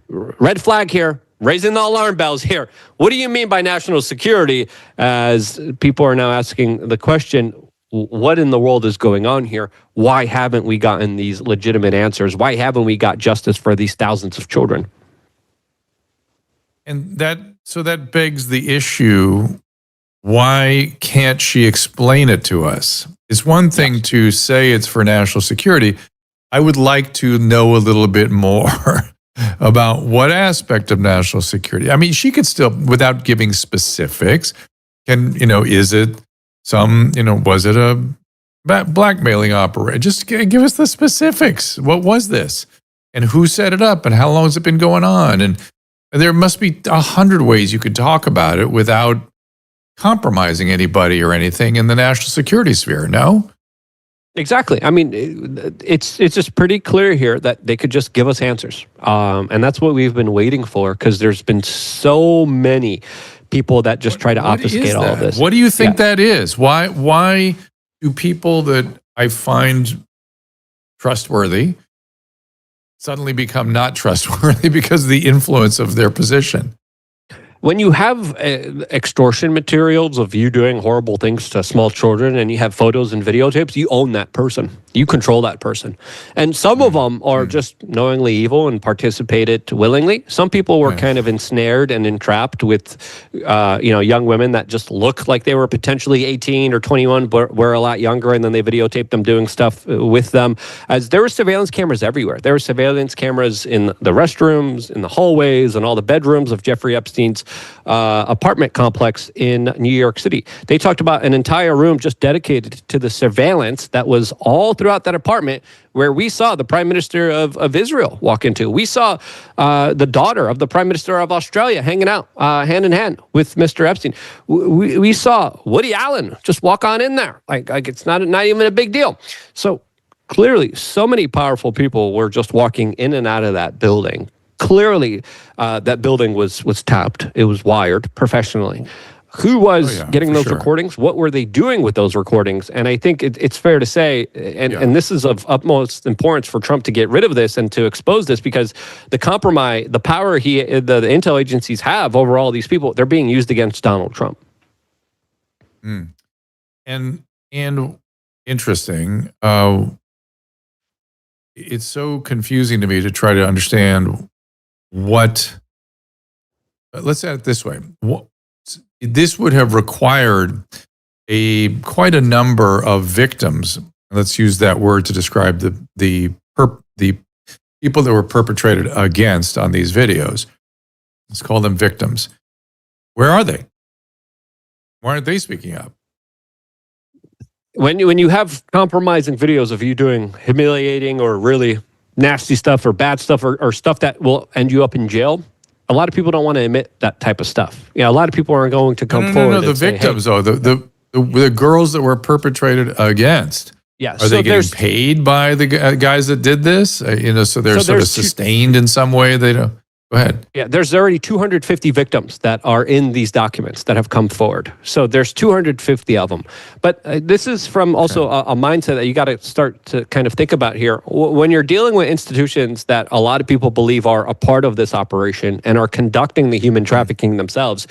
Red flag here. Raising the alarm bells here. What do you mean by national security? As people are now asking the question, what in the world is going on here? Why haven't we gotten these legitimate answers? Why haven't we got justice for these thousands of children? And that begs the issue, why can't she explain it to us? It's one thing to say it's for national security. I would like to know a little bit more about what aspect of national security. I mean, she could still, without giving specifics, is it was it a blackmailing operation? Just give us the specifics. What was this? And who set it up? And how long has it been going on? And there must be 100 ways you could talk about it without compromising anybody or anything in the national security sphere, no? Exactly. I mean, it's just pretty clear here that they could just give us answers. And that's what we've been waiting for, because there's been so many people that just try to obfuscate all of this. What do you think that is? Why do people that I find trustworthy suddenly become not trustworthy because of the influence of their position? When you have extortion materials of you doing horrible things to small children, and you have photos and videotapes, you own that person. You control that person. And some of them are just knowingly evil and participated willingly. Some people were kind of ensnared and entrapped with, young women that just look like they were potentially 18 or 21, but were a lot younger, and then they videotaped them doing stuff with them. As there were surveillance cameras everywhere. There were surveillance cameras in the restrooms, in the hallways, and all the bedrooms of Jeffrey Epstein's apartment complex in New York City. They talked about an entire room just dedicated to the surveillance that was all throughout that apartment, where we saw the Prime Minister of Israel walk into. We saw the daughter of the Prime Minister of Australia hanging out hand in hand with Mr. Epstein. We saw Woody Allen just walk on in there. Like it's not even a big deal. So clearly, so many powerful people were just walking in and out of that building. Clearly, that building was tapped. It was wired professionally. Who was getting those recordings? What were they doing with those recordings? And I think it's fair to say, and this is of utmost importance for Trump to get rid of this and to expose this, because the compromise, the power the intel agencies have over all these people, they're being used against Donald Trump. And interesting. It's so confusing to me to try to understand what. Let's say it this way. This would have required quite a number of victims. Let's use that word to describe the people that were perpetrated against on these videos. Let's call them victims. Where are they? Why aren't they speaking up? When you have compromising videos of you doing humiliating or really nasty stuff or bad stuff or stuff that will end you up in jail, a lot of people don't want to admit that type of stuff. A lot of people aren't going to come forward. No, the victims, though, the girls that were perpetrated against. Yes. Are they getting paid by the guys that did this? So they're sort of sustained in some way. They don't. Go ahead. Yeah, there's already 250 victims that are in these documents that have come forward. So there's 250 of them. But this is from also a mindset that you got to start to kind of think about here. When you're dealing with institutions that a lot of people believe are a part of this operation and are conducting the human trafficking themselves,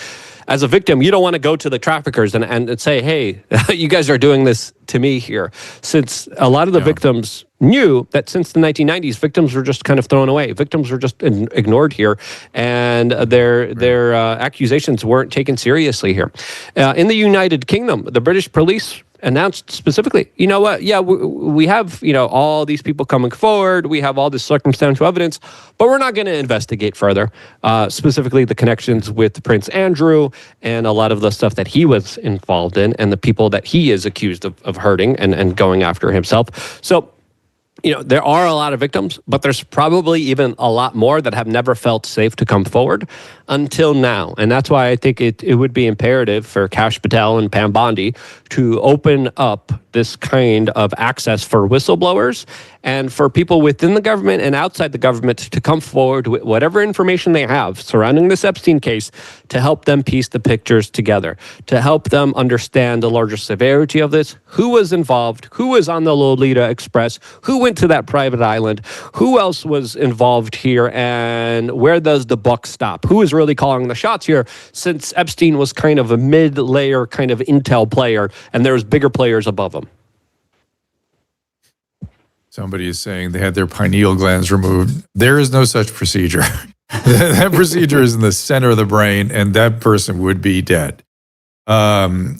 as a victim, you don't want to go to the traffickers and say, hey, you guys are doing this to me here. Since a lot of the victims knew that since the 1990s, victims were just kind of thrown away. Victims were just ignored here, and their accusations weren't taken seriously here. In the United Kingdom, the British police announced specifically, you know what, we have, all these people coming forward, we have all this circumstantial evidence, but we're not going to investigate further, specifically the connections with Prince Andrew and a lot of the stuff that he was involved in and the people that he is accused of hurting and going after himself. So, there are a lot of victims, but there's probably even a lot more that have never felt safe to come forward until now. And that's why I think it would be imperative for Kash Patel and Pam Bondi to open up this kind of access for whistleblowers and for people within the government and outside the government to come forward with whatever information they have surrounding this Epstein case to help them piece the pictures together, to help them understand the larger severity of this, who was involved, who was on the Lolita Express, who went to that private island, who else was involved here, and where does the buck stop? Who is really calling the shots here, since Epstein was kind of a mid-layer kind of intel player and there was bigger players above him. Somebody is saying they had their pineal glands removed. There is no such procedure. That procedure is in the center of the brain, and that person would be dead. I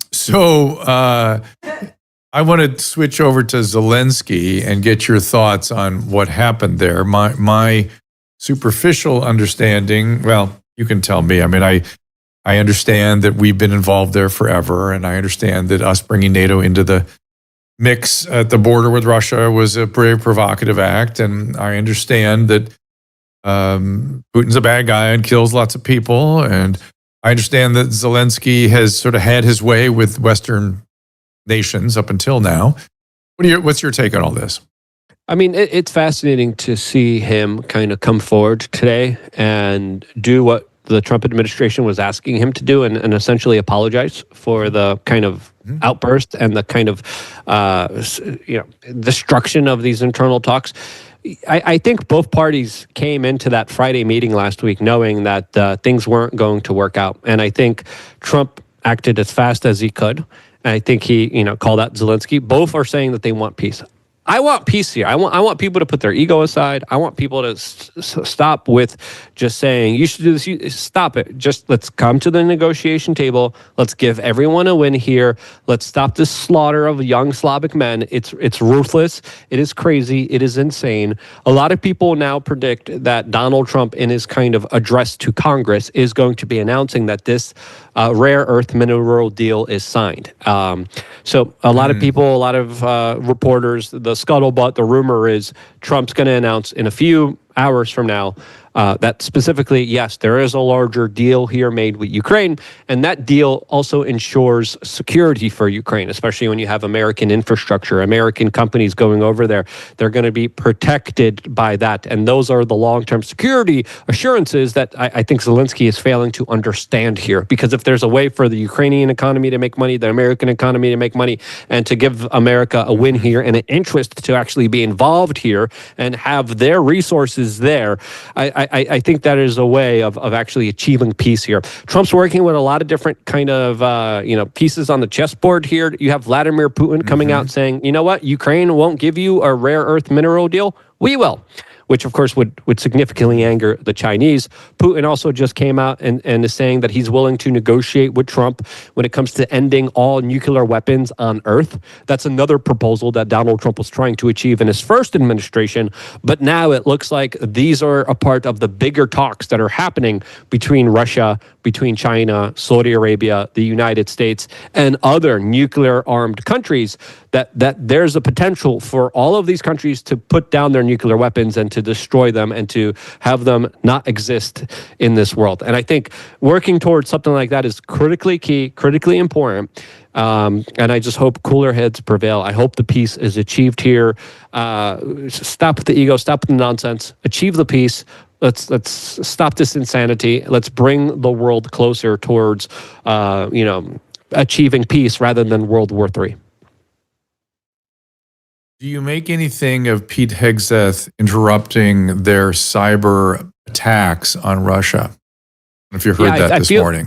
want to switch over to Zelenskyy and get your thoughts on what happened there. My superficial understanding, well, you can tell me. I mean, I understand that we've been involved there forever, and I understand that us bringing NATO into the mix at the border with Russia was a very provocative act, and I understand that Putin's a bad guy and kills lots of people, and I understand that Zelenskyy has sort of had his way with Western nations up until now. What's your take on all this? I mean, it's fascinating to see him kind of come forward today and do what the Trump administration was asking him to do and essentially apologize for the kind of outburst and the kind of destruction of these internal talks. I think both parties came into that Friday meeting last week knowing that things weren't going to work out. And I think Trump acted as fast as he could. And I think he, called out Zelenskyy. Both are saying that they want peace. I want peace here. I want people to put their ego aside. I want people to stop with just saying, you should do this. Stop it. Just let's come to the negotiation table. Let's give everyone a win here. Let's stop this slaughter of young Slavic men. It's ruthless. It is crazy. It is insane. A lot of people now predict that Donald Trump, in his kind of address to Congress, is going to be announcing that this rare earth mineral deal is signed. So a lot of people, a lot of reporters, the scuttlebutt, the rumor is Trump's going to announce in a few hours from now that specifically, yes, there is a larger deal here made with Ukraine, and that deal also ensures security for Ukraine, especially when you have American infrastructure, American companies going over there. They're going to be protected by that, and those are the long-term security assurances that I think Zelenskyy is failing to understand here, because if there's a way for the Ukrainian economy to make money, the American economy to make money, and to give America a win here and an interest to actually be involved here and have their resources there, I think that is a way of actually achieving peace here. Trump's working with a lot of different kind of pieces on the chessboard here. You have Vladimir Putin coming out saying, you know what, Ukraine won't give you a rare earth mineral deal. We will. Which, of course, would significantly anger the Chinese. Putin also just came out and is saying that he's willing to negotiate with Trump when it comes to ending all nuclear weapons on Earth. That's another proposal that Donald Trump was trying to achieve in his first administration. But now it looks like these are a part of the bigger talks that are happening between Russia, between China, Saudi Arabia, the United States, and other nuclear-armed countries, that there's a potential for all of these countries to put down their nuclear weapons and to destroy them and to have them not exist in this world. And I think working towards something like that is critically key, critically important. And I just hope cooler heads prevail. I hope the peace is achieved here. Stop with the ego, stop with the nonsense, achieve the peace. Let's stop this insanity. Let's bring the world closer towards, achieving peace rather than World War III. Do you make anything of Pete Hegseth interrupting their cyber attacks on Russia? I don't know if you heard that this morning.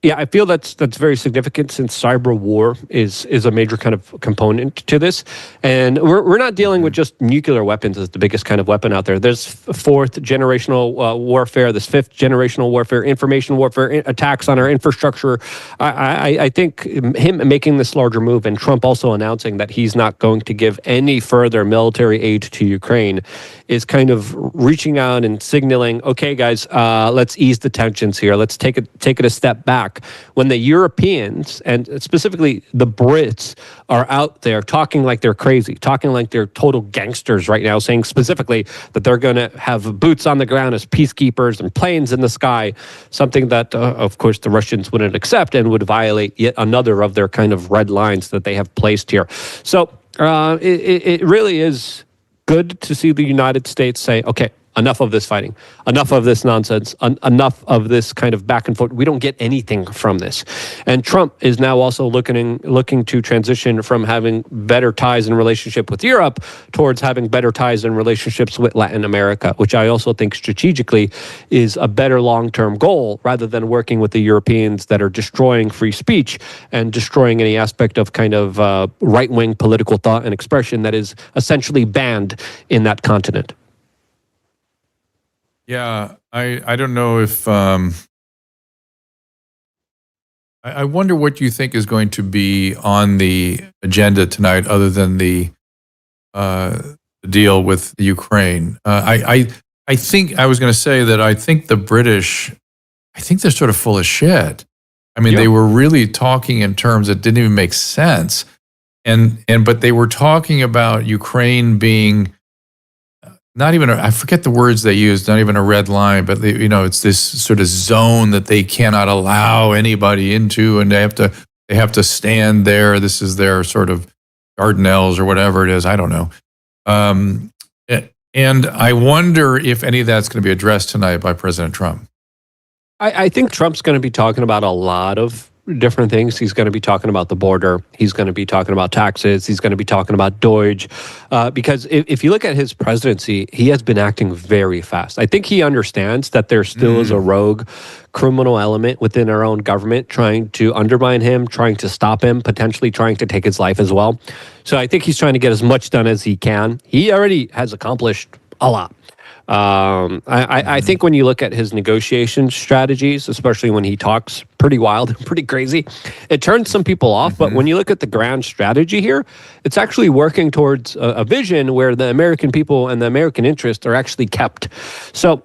Yeah, I feel that's very significant, since cyber war is a major kind of component to this. And we're not dealing with just nuclear weapons as the biggest kind of weapon out there. There's fourth generational warfare, there's fifth generational warfare, information warfare, attacks on our infrastructure. I think him making this larger move, and Trump also announcing that he's not going to give any further military aid to Ukraine, is kind of reaching out and signaling, okay, guys, let's ease the tensions here. Let's take it a step back. When the Europeans, and specifically the Brits, are out there talking like they're crazy, talking like they're total gangsters right now, saying specifically that they're going to have boots on the ground as peacekeepers and planes in the sky, something that, of course, the Russians wouldn't accept and would violate yet another of their kind of red lines that they have placed here. So it really is good to see the United States say, okay, enough of this fighting, enough of this nonsense, enough of this kind of back and forth. We don't get anything from this. And Trump is now also looking to transition from having better ties and relationship with Europe towards having better ties and relationships with Latin America, which I also think strategically is a better long-term goal, rather than working with the Europeans that are destroying free speech and destroying any aspect of kind of right-wing political thought and expression that is essentially banned in that continent. Yeah, I don't know if I wonder what you think is going to be on the agenda tonight, other than the deal with Ukraine. I think I was going to say that I think the British, I think they're sort of full of shit. I mean, They were really talking in terms that didn't even make sense, but they were talking about Ukraine being not even, I forget the words they used, not even a red line, but it's this sort of zone that they cannot allow anybody into, and they have to stand there. This is their sort of Dardanelles or whatever it is. I don't know. And I wonder if any of that's going to be addressed tonight by President Trump. I think Trump's going to be talking about a lot of different things. He's going to be talking about the border. He's going to be talking about taxes. He's going to be talking about Doge. Because if you look at his presidency, he has been acting very fast. I think he understands that there still is a rogue criminal element within our own government trying to undermine him, trying to stop him, potentially trying to take his life as well. So I think he's trying to get as much done as he can. He already has accomplished a lot. I think when you look at his negotiation strategies, especially when he talks pretty wild and pretty crazy, it turns some people off. But when you look at the grand strategy here, it's actually working towards a vision where the American people and the American interests are actually kept. So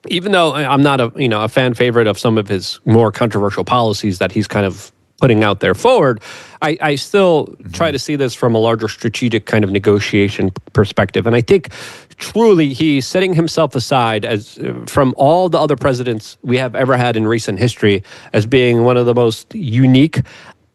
even though I'm not a fan favorite of some of his more controversial policies that he's kind of putting out there forward, I still try to see this from a larger strategic kind of negotiation perspective. And I think truly he's setting himself aside as from all the other presidents we have ever had in recent history as being one of the most unique,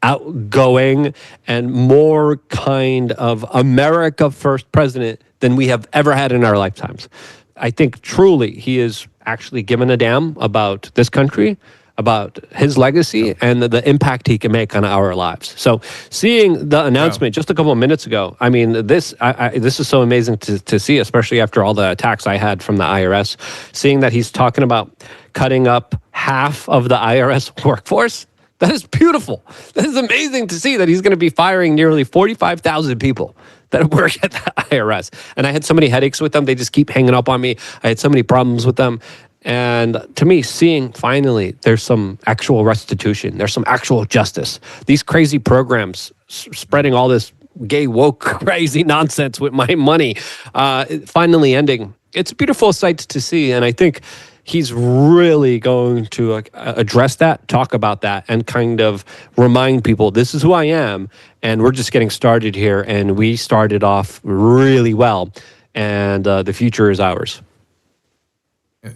outgoing, and more kind of America first president than we have ever had in our lifetimes. I think truly he is actually given a damn about this country, about his legacy, and the impact he can make on our lives. So seeing the announcement just a couple of minutes ago, I mean, this is so amazing to see, especially after all the attacks I had from the IRS, seeing that he's talking about cutting up half of the IRS workforce. That is beautiful. That is amazing to see that he's going to be firing nearly 45,000 people that work at the IRS. And I had so many headaches with them. They just keep hanging up on me. I had so many problems with them. And to me, seeing finally there's some actual restitution, there's some actual justice. These crazy programs spreading all this gay woke crazy nonsense with my money finally ending. It's a beautiful sight to see. And I think he's really going to address that, talk about that, and kind of remind people, this is who I am, and we're just getting started here, and we started off really well, and the future is ours.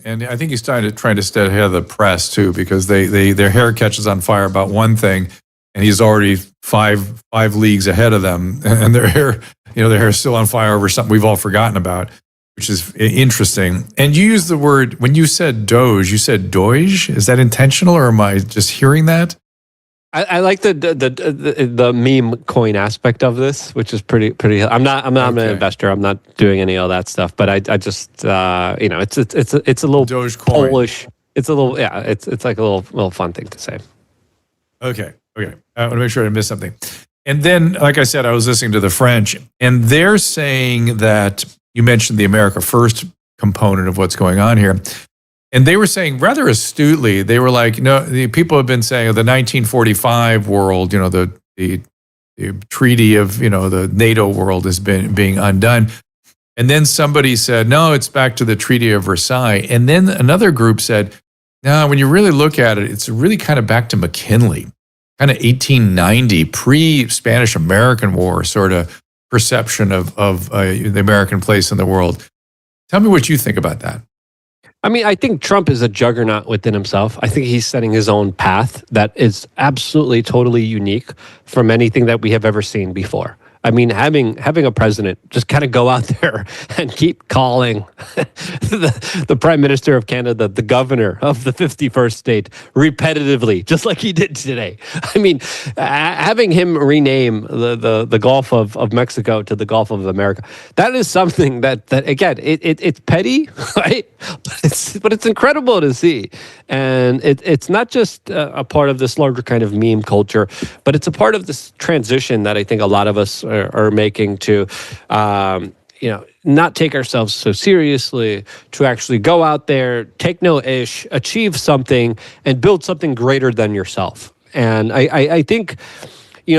And I think he's trying to stay ahead of the press too, because their hair catches on fire about one thing, and he's already five leagues ahead of them, and their hair is still on fire over something we've all forgotten about, which is interesting. And you used the word, when you said Doge, you said Doge. Is that intentional, or am I just hearing that? I like the meme coin aspect of this, which is pretty. I'm not an investor. I'm not doing any of that stuff. But I just it's a little Doge Polish. It's a little It's like a little fun thing to say. Okay. I want to make sure I didn't miss something. And then, like I said, I was listening to the French, and they're saying that you mentioned the America First component of what's going on here. And they were saying rather astutely, they were like, no, the people have been saying the 1945 world, the treaty of, the NATO world has been being undone. And then somebody said, no, it's back to the Treaty of Versailles. And then another group said, no, when you really look at it, it's really kind of back to McKinley, kind of 1890, pre-Spanish-American War sort of perception of the American place in the world. Tell me what you think about that. I mean, I think Trump is a juggernaut within himself. I think he's setting his own path that is absolutely, totally unique from anything that we have ever seen before. I mean, having a president just kind of go out there and keep calling the Prime Minister of Canada the governor of the 51st state repetitively, just like he did today. I mean, having him rename the Gulf of Mexico to the Gulf of America, that is something that again, it's petty, right? But it's incredible to see. And it's not just a part of this larger kind of meme culture, but it's a part of this transition that I think a lot of us are making to, not take ourselves so seriously, to actually go out there, take no ish, achieve something, and build something greater than yourself. And I think,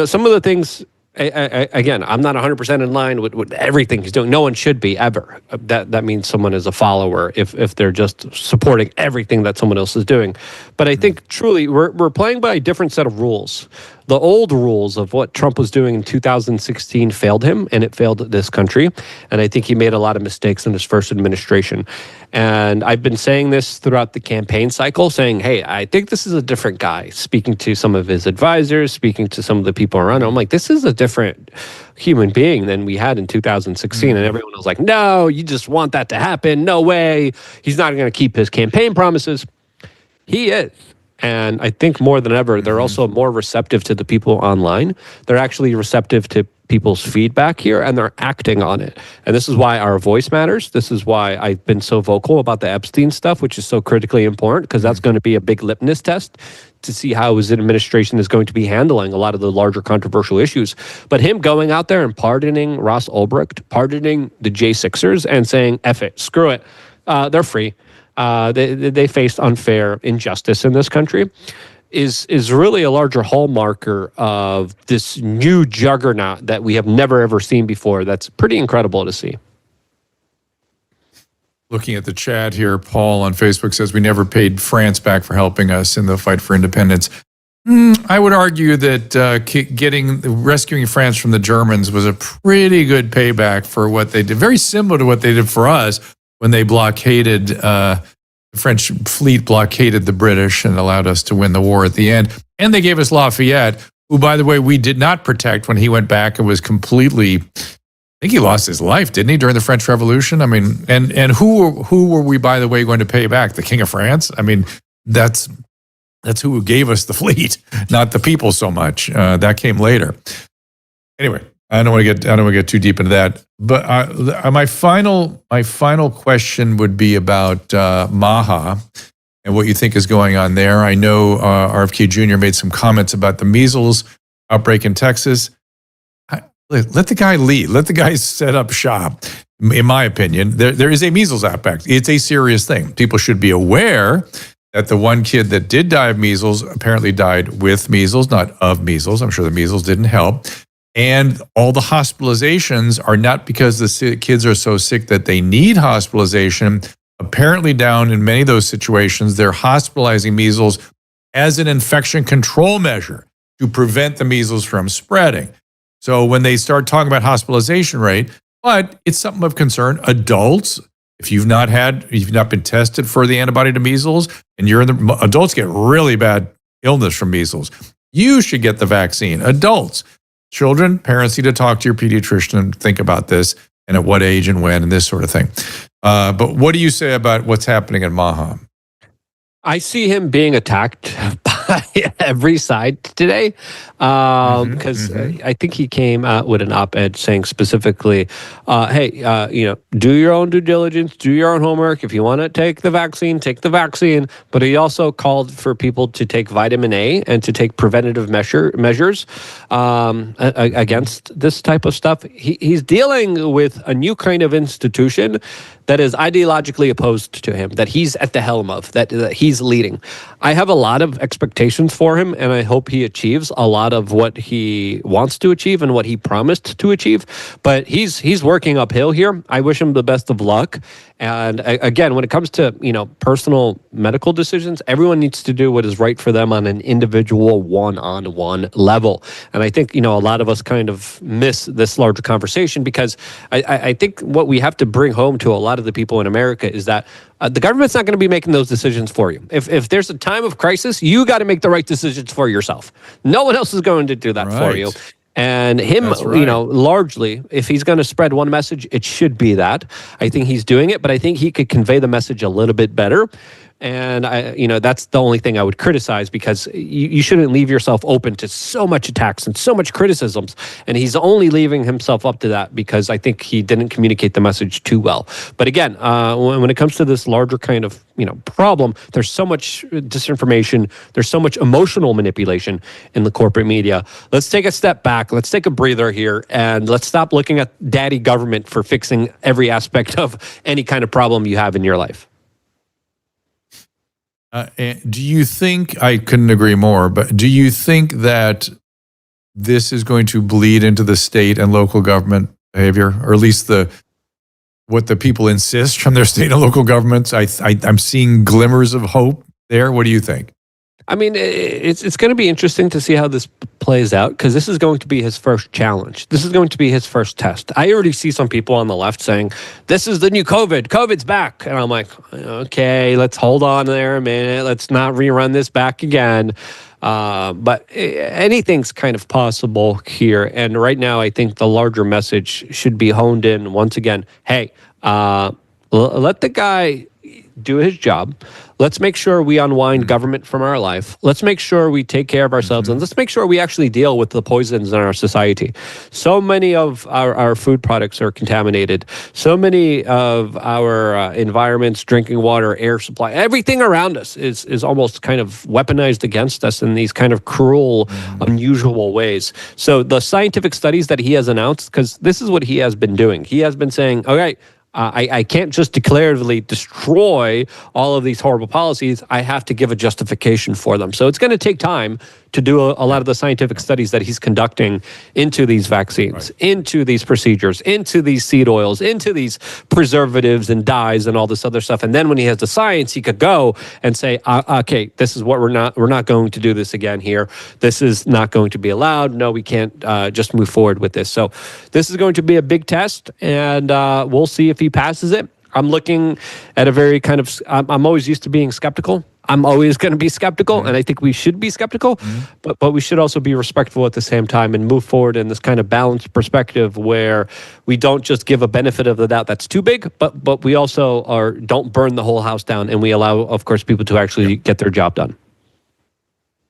some of the things, again, I'm not 100% in line with everything he's doing. No one should be ever. That means someone is a follower if they're just supporting everything that someone else is doing. But I think truly we're playing by a different set of rules. The old rules of what Trump was doing in 2016 failed him, and it failed this country. And I think he made a lot of mistakes in his first administration. And I've been saying this throughout the campaign cycle, saying, hey, I think this is a different guy. Speaking to some of his advisors, speaking to some of the people around him, I'm like, this is a different human being than we had in 2016. And everyone was like, no, you just want that to happen. No way. He's not going to keep his campaign promises. He is. And I think more than ever, they're also more receptive to the people online. They're actually receptive to people's feedback here, and they're acting on it. And this is why our voice matters. This is why I've been so vocal about the Epstein stuff, which is so critically important, because that's going to be a big litmus test to see how his administration is going to be handling a lot of the larger controversial issues. But him going out there and pardoning Ross Ulbricht, pardoning the J6ers, and saying, F it, screw it, they're free. They faced unfair injustice in this country is really a larger hallmarker of this new juggernaut that we have never, ever seen before. That's pretty incredible to see. Looking at the chat here, Paul on Facebook says, we never paid France back for helping us in the fight for independence. I would argue that rescuing France from the Germans was a pretty good payback for what they did. Very similar to what they did for us when they blockaded, the French fleet blockaded the British and allowed us to win the war at the end. And they gave us Lafayette, who, by the way, we did not protect when he went back and was completely, I think he lost his life, didn't he, during the French Revolution? I mean, and who were we, by the way, going to pay back? The King of France? I mean, that's who gave us the fleet, not the people so much. That came later. Anyway, I don't want to get too deep into that. But my final question would be about Maha and what you think is going on there. I know RFK Jr. made some comments about the measles outbreak in Texas. Let the guy lead. Let the guy set up shop. In my opinion, there is a measles outbreak. It's a serious thing. People should be aware that the one kid that did die of measles apparently died with measles, not of measles. I'm sure the measles didn't help. And all the hospitalizations are not because the kids are so sick that they need hospitalization. Apparently down in many of those situations, they're hospitalizing measles as an infection control measure to prevent the measles from spreading. So when they start talking about hospitalization rate, but it's something of concern. Adults, if you've not been tested for the antibody to measles, and adults get really bad illness from measles, you should get the vaccine. Adults, children, parents need to talk to your pediatrician and think about this and at what age and when and this sort of thing. But what do you say about what's happening in Maha? I see him being attacked by every side today because I think he came out with an op-ed saying specifically, hey, do your own due diligence, do your own homework. If you want to take the vaccine, take the vaccine. But he also called for people to take vitamin A and to take preventative measures against this type of stuff. He's dealing with a new kind of institution that is ideologically opposed to him, that he's at the helm of, that he's leading. I have a lot of expectations for him, and I hope he achieves a lot of what he wants to achieve and what he promised to achieve. But he's working uphill here. I wish him the best of luck. And again, when it comes to personal medical decisions, everyone needs to do what is right for them on an individual, one-on-one level. And I think a lot of us kind of miss this larger conversation because I think what we have to bring home to a lot of the people in America is that the government's not going to be making those decisions for you. If there's a time of crisis, you got to make the right decisions for yourself. No one else is going to do that for you. And him, largely, if he's going to spread one message, it should be that. I think he's doing it, but I think he could convey the message a little bit better. And that's the only thing I would criticize, because you shouldn't leave yourself open to so much attacks and so much criticisms. And he's only leaving himself up to that because I think he didn't communicate the message too well. But again, when it comes to this larger kind of problem, there's so much disinformation, there's so much emotional manipulation in the corporate media. Let's take a step back. Let's take a breather here, and let's stop looking at daddy government for fixing every aspect of any kind of problem you have in your life. Do you think, I couldn't agree more, but do you think that this is going to bleed into the state and local government behavior, or at least what the people insist from their state and local governments? I'm seeing glimmers of hope there. What do you think? I mean, it's going to be interesting to see how this plays out, because this is going to be his first challenge. This is going to be his first test. I already see some people on the left saying, this is the new COVID. COVID's back. And I'm like, okay, let's hold on there a minute. Let's not rerun this back again. But anything's kind of possible here. And right now, I think the larger message should be honed in once again. Hey, let the guy do his job. Let's make sure we unwind government from our life. Let's make sure we take care of ourselves, and let's make sure we actually deal with the poisons in our society. So many of our food products are contaminated. So many of our environments, drinking water, air supply, everything around us is almost kind of weaponized against us in these kind of cruel, unusual ways. So the scientific studies that he has announced, because this is what he has been doing. He has been saying, okay, I can't just declaratively destroy all of these horrible policies. I have to give a justification for them. So it's going to take time to do a lot of the scientific studies that he's conducting into these vaccines, into these procedures, into these seed oils, into these preservatives and dyes and all this other stuff. And then when he has the science, he could go and say, okay, this is what we're not going to do this again here. This is not going to be allowed. No, we can't just move forward with this. So this is going to be a big test, and we'll see if he passes it. I'm looking at a very kind of, I'm always used to being skeptical. I'm always going to be skeptical, and I think we should be skeptical, but we should also be respectful at the same time and move forward in this kind of balanced perspective where we don't just give a benefit of the doubt that's too big, but we also don't burn the whole house down, and we allow, of course, people to actually get their job done.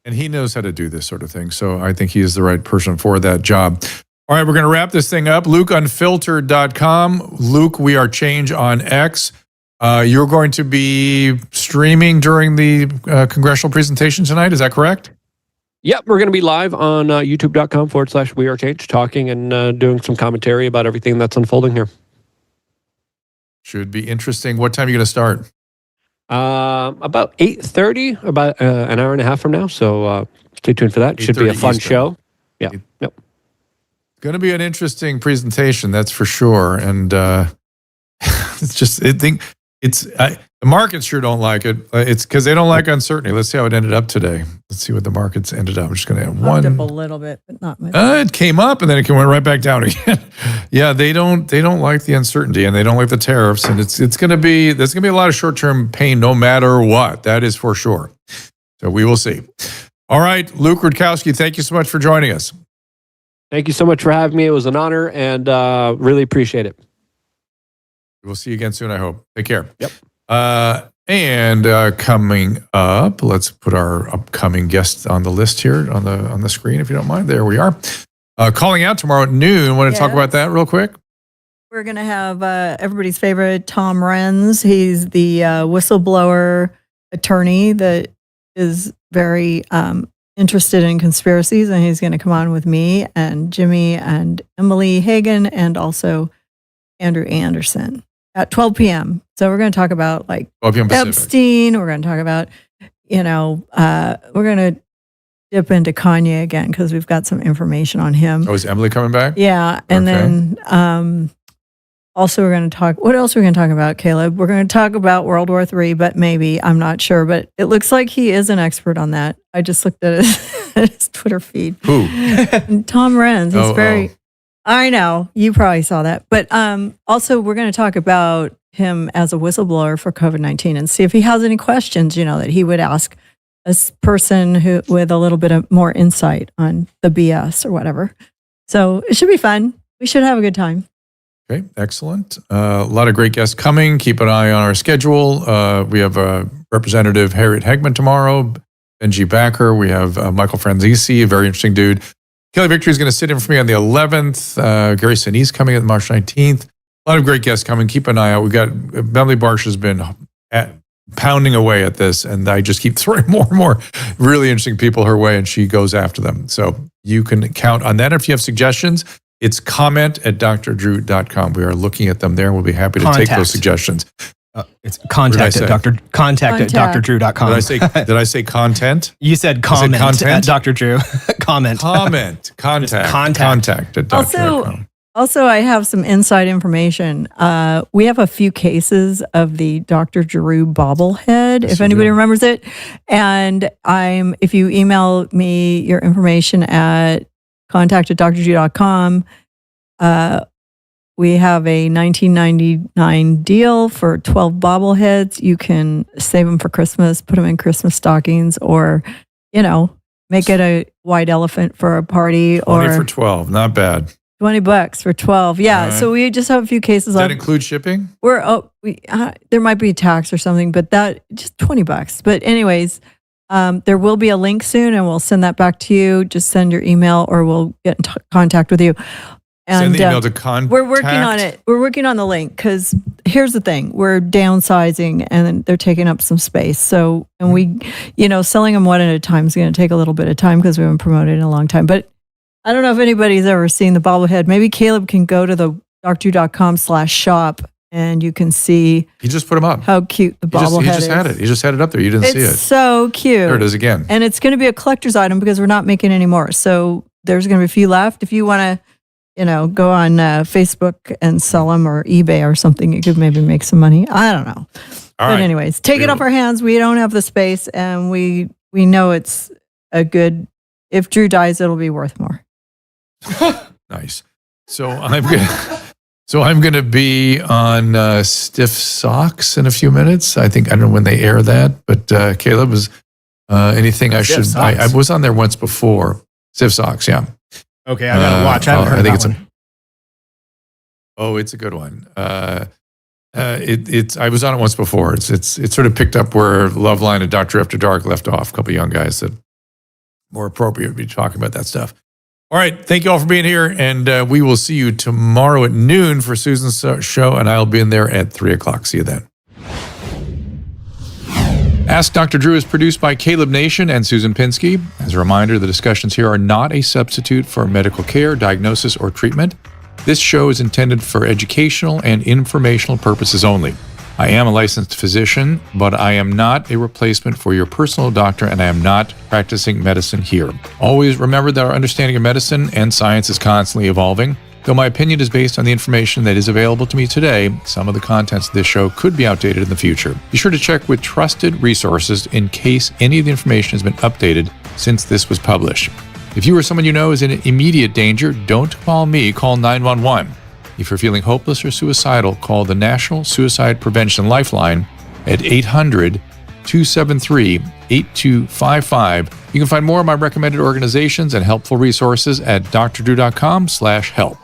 And he knows how to do this sort of thing, so I think he is the right person for that job. All right, we're going to wrap this thing up. LukeUnfiltered.com. Luke, we are Change on X. You're going to be streaming during the congressional presentation tonight. Is that correct? Yep, we're going to be live on youtube.com/wearechange, talking and doing some commentary about everything that's unfolding here. Should be interesting. What time are you going to start? About 8:30, about an hour and a half from now. So stay tuned for that. Should be a fun Eastern. show. Yeah. Yep. Going to be an interesting presentation, that's for sure. And it's just, the markets sure don't like it. It's because they don't like uncertainty. Let's see how it ended up today. Let's see what the markets ended up. I'm just going to have one. Up a little bit, but not much. It came up and then it went right back down again. Yeah, they don't like the uncertainty, and they don't like the tariffs, and there's going to be a lot of short-term pain no matter what. That is for sure. So we will see. All right, Luke Rudkowski, thank you so much for joining us. Thank you so much for having me. It was an honor, and really appreciate it. We'll see you again soon, I hope. Take care. Yep. And coming up, let's put our upcoming guest on the list here on the screen, if you don't mind. There we are. Calling out tomorrow at noon. Want to talk about that real quick? We're going to have everybody's favorite Tom Renz. He's the whistleblower attorney that is very interested in conspiracies, and he's going to come on with me and Jimmy and Emily Hagan and also Andrew Anderson at 12 p.m. So we're going to talk about like 12 p.m. Pacific. Epstein. We're going to talk about, we're going to dip into Kanye again because we've got some information on him. Oh, is Emily coming back? Yeah. And then also we're going to talk, what else are we going to talk about, Caleb? We're going to talk about World War III, but maybe, I'm not sure, but it looks like he is an expert on that. I just looked at his Twitter feed. Who? Tom Renz. He's I know, you probably saw that. But also we're going to talk about him as a whistleblower for COVID-19 and see if he has any questions, that he would ask a person who with a little bit of more insight on the BS or whatever. So it should be fun. We should have a good time. Okay, excellent. A lot of great guests coming. Keep an eye on our schedule. We have Representative Harriet Hegman tomorrow, Benji Backer. We have Michael Franzese, a very interesting dude. Kelly Victory is going to sit in for me on the 11th. Gary Sinise coming on March 19th. A lot of great guests coming. Keep an eye out. We've got Beverly Barsh has been pounding away at this, and I just keep throwing more and more really interesting people her way, and she goes after them. So you can count on that. If you have suggestions, it's comment@drdrew.com. We are looking at them there. We'll be happy to take those suggestions. It's contact@drdrew.com. Did I say content? You said comment at Dr. Drew. Comment. Contact@drdrew.com. Also, I have some inside information. We have a few cases of the Dr. Drew bobblehead, if anybody remembers it. And if you email me your information at contact@drdrew.com, we have a $19.99 deal for 12 bobbleheads. You can save them for Christmas, put them in Christmas stockings, or, make it a white elephant for a party. 20 for 12, not bad. $20 for 12. Yeah. So we just have a few cases. Does that include shipping? There might be a tax or something, but that just $20. But anyways, there will be a link soon, and we'll send that back to you. Just send your email, or we'll get in contact with you. And send the email to contact. We're working on it. We're working on the link because here's the thing: we're downsizing, and they're taking up some space. So, and we, selling them one at a time is going to take a little bit of time because we haven't promoted in a long time. But I don't know if anybody's ever seen the bobblehead. Maybe Caleb can go to the drdrew.com/shop, and you can see. He just put them up. How cute the bobblehead is. He just had it. He just had it up there. You didn't see it. It's so cute. There it is again. And it's going to be a collector's item because we're not making any more. So there's going to be a few left. If you want to, go on Facebook and sell them, or eBay or something, you could maybe make some money. I don't know. But anyways, take it off our hands. We don't have the space, and we know it's a good. If Drew dies, it'll be worth more. Nice. So I'm gonna be on Stiff Socks in a few minutes. I don't know when they air that, but Caleb, was anything I should? I was on there once before. Stiff Socks, yeah. Okay, I gotta watch. I haven't heard that one. It's a good one. I was on it once before. It's sort of picked up where Loveline and Dr. After Dark left off. A couple of young guys that more appropriate to be talking about that stuff. All right, thank you all for being here, and we will see you tomorrow at noon for Susan's show, and I'll be in there at 3:00. See you then. Ask Dr. Drew is produced by Caleb Nation and Susan Pinsky. As a reminder, the discussions here are not a substitute for medical care, diagnosis, or treatment. This show is intended for educational and informational purposes only. I am a licensed physician, but I am not a replacement for your personal doctor, and I am not practicing medicine here. Always remember that our understanding of medicine and science is constantly evolving. Though my opinion is based on the information that is available to me today, some of the contents of this show could be outdated in the future. Be sure to check with trusted resources in case any of the information has been updated since this was published. If you or someone you know is in immediate danger, don't call me, call 911. If you're feeling hopeless or suicidal, call the National Suicide Prevention Lifeline at 800-273-8255. You can find more of my recommended organizations and helpful resources at drdrew.com/help.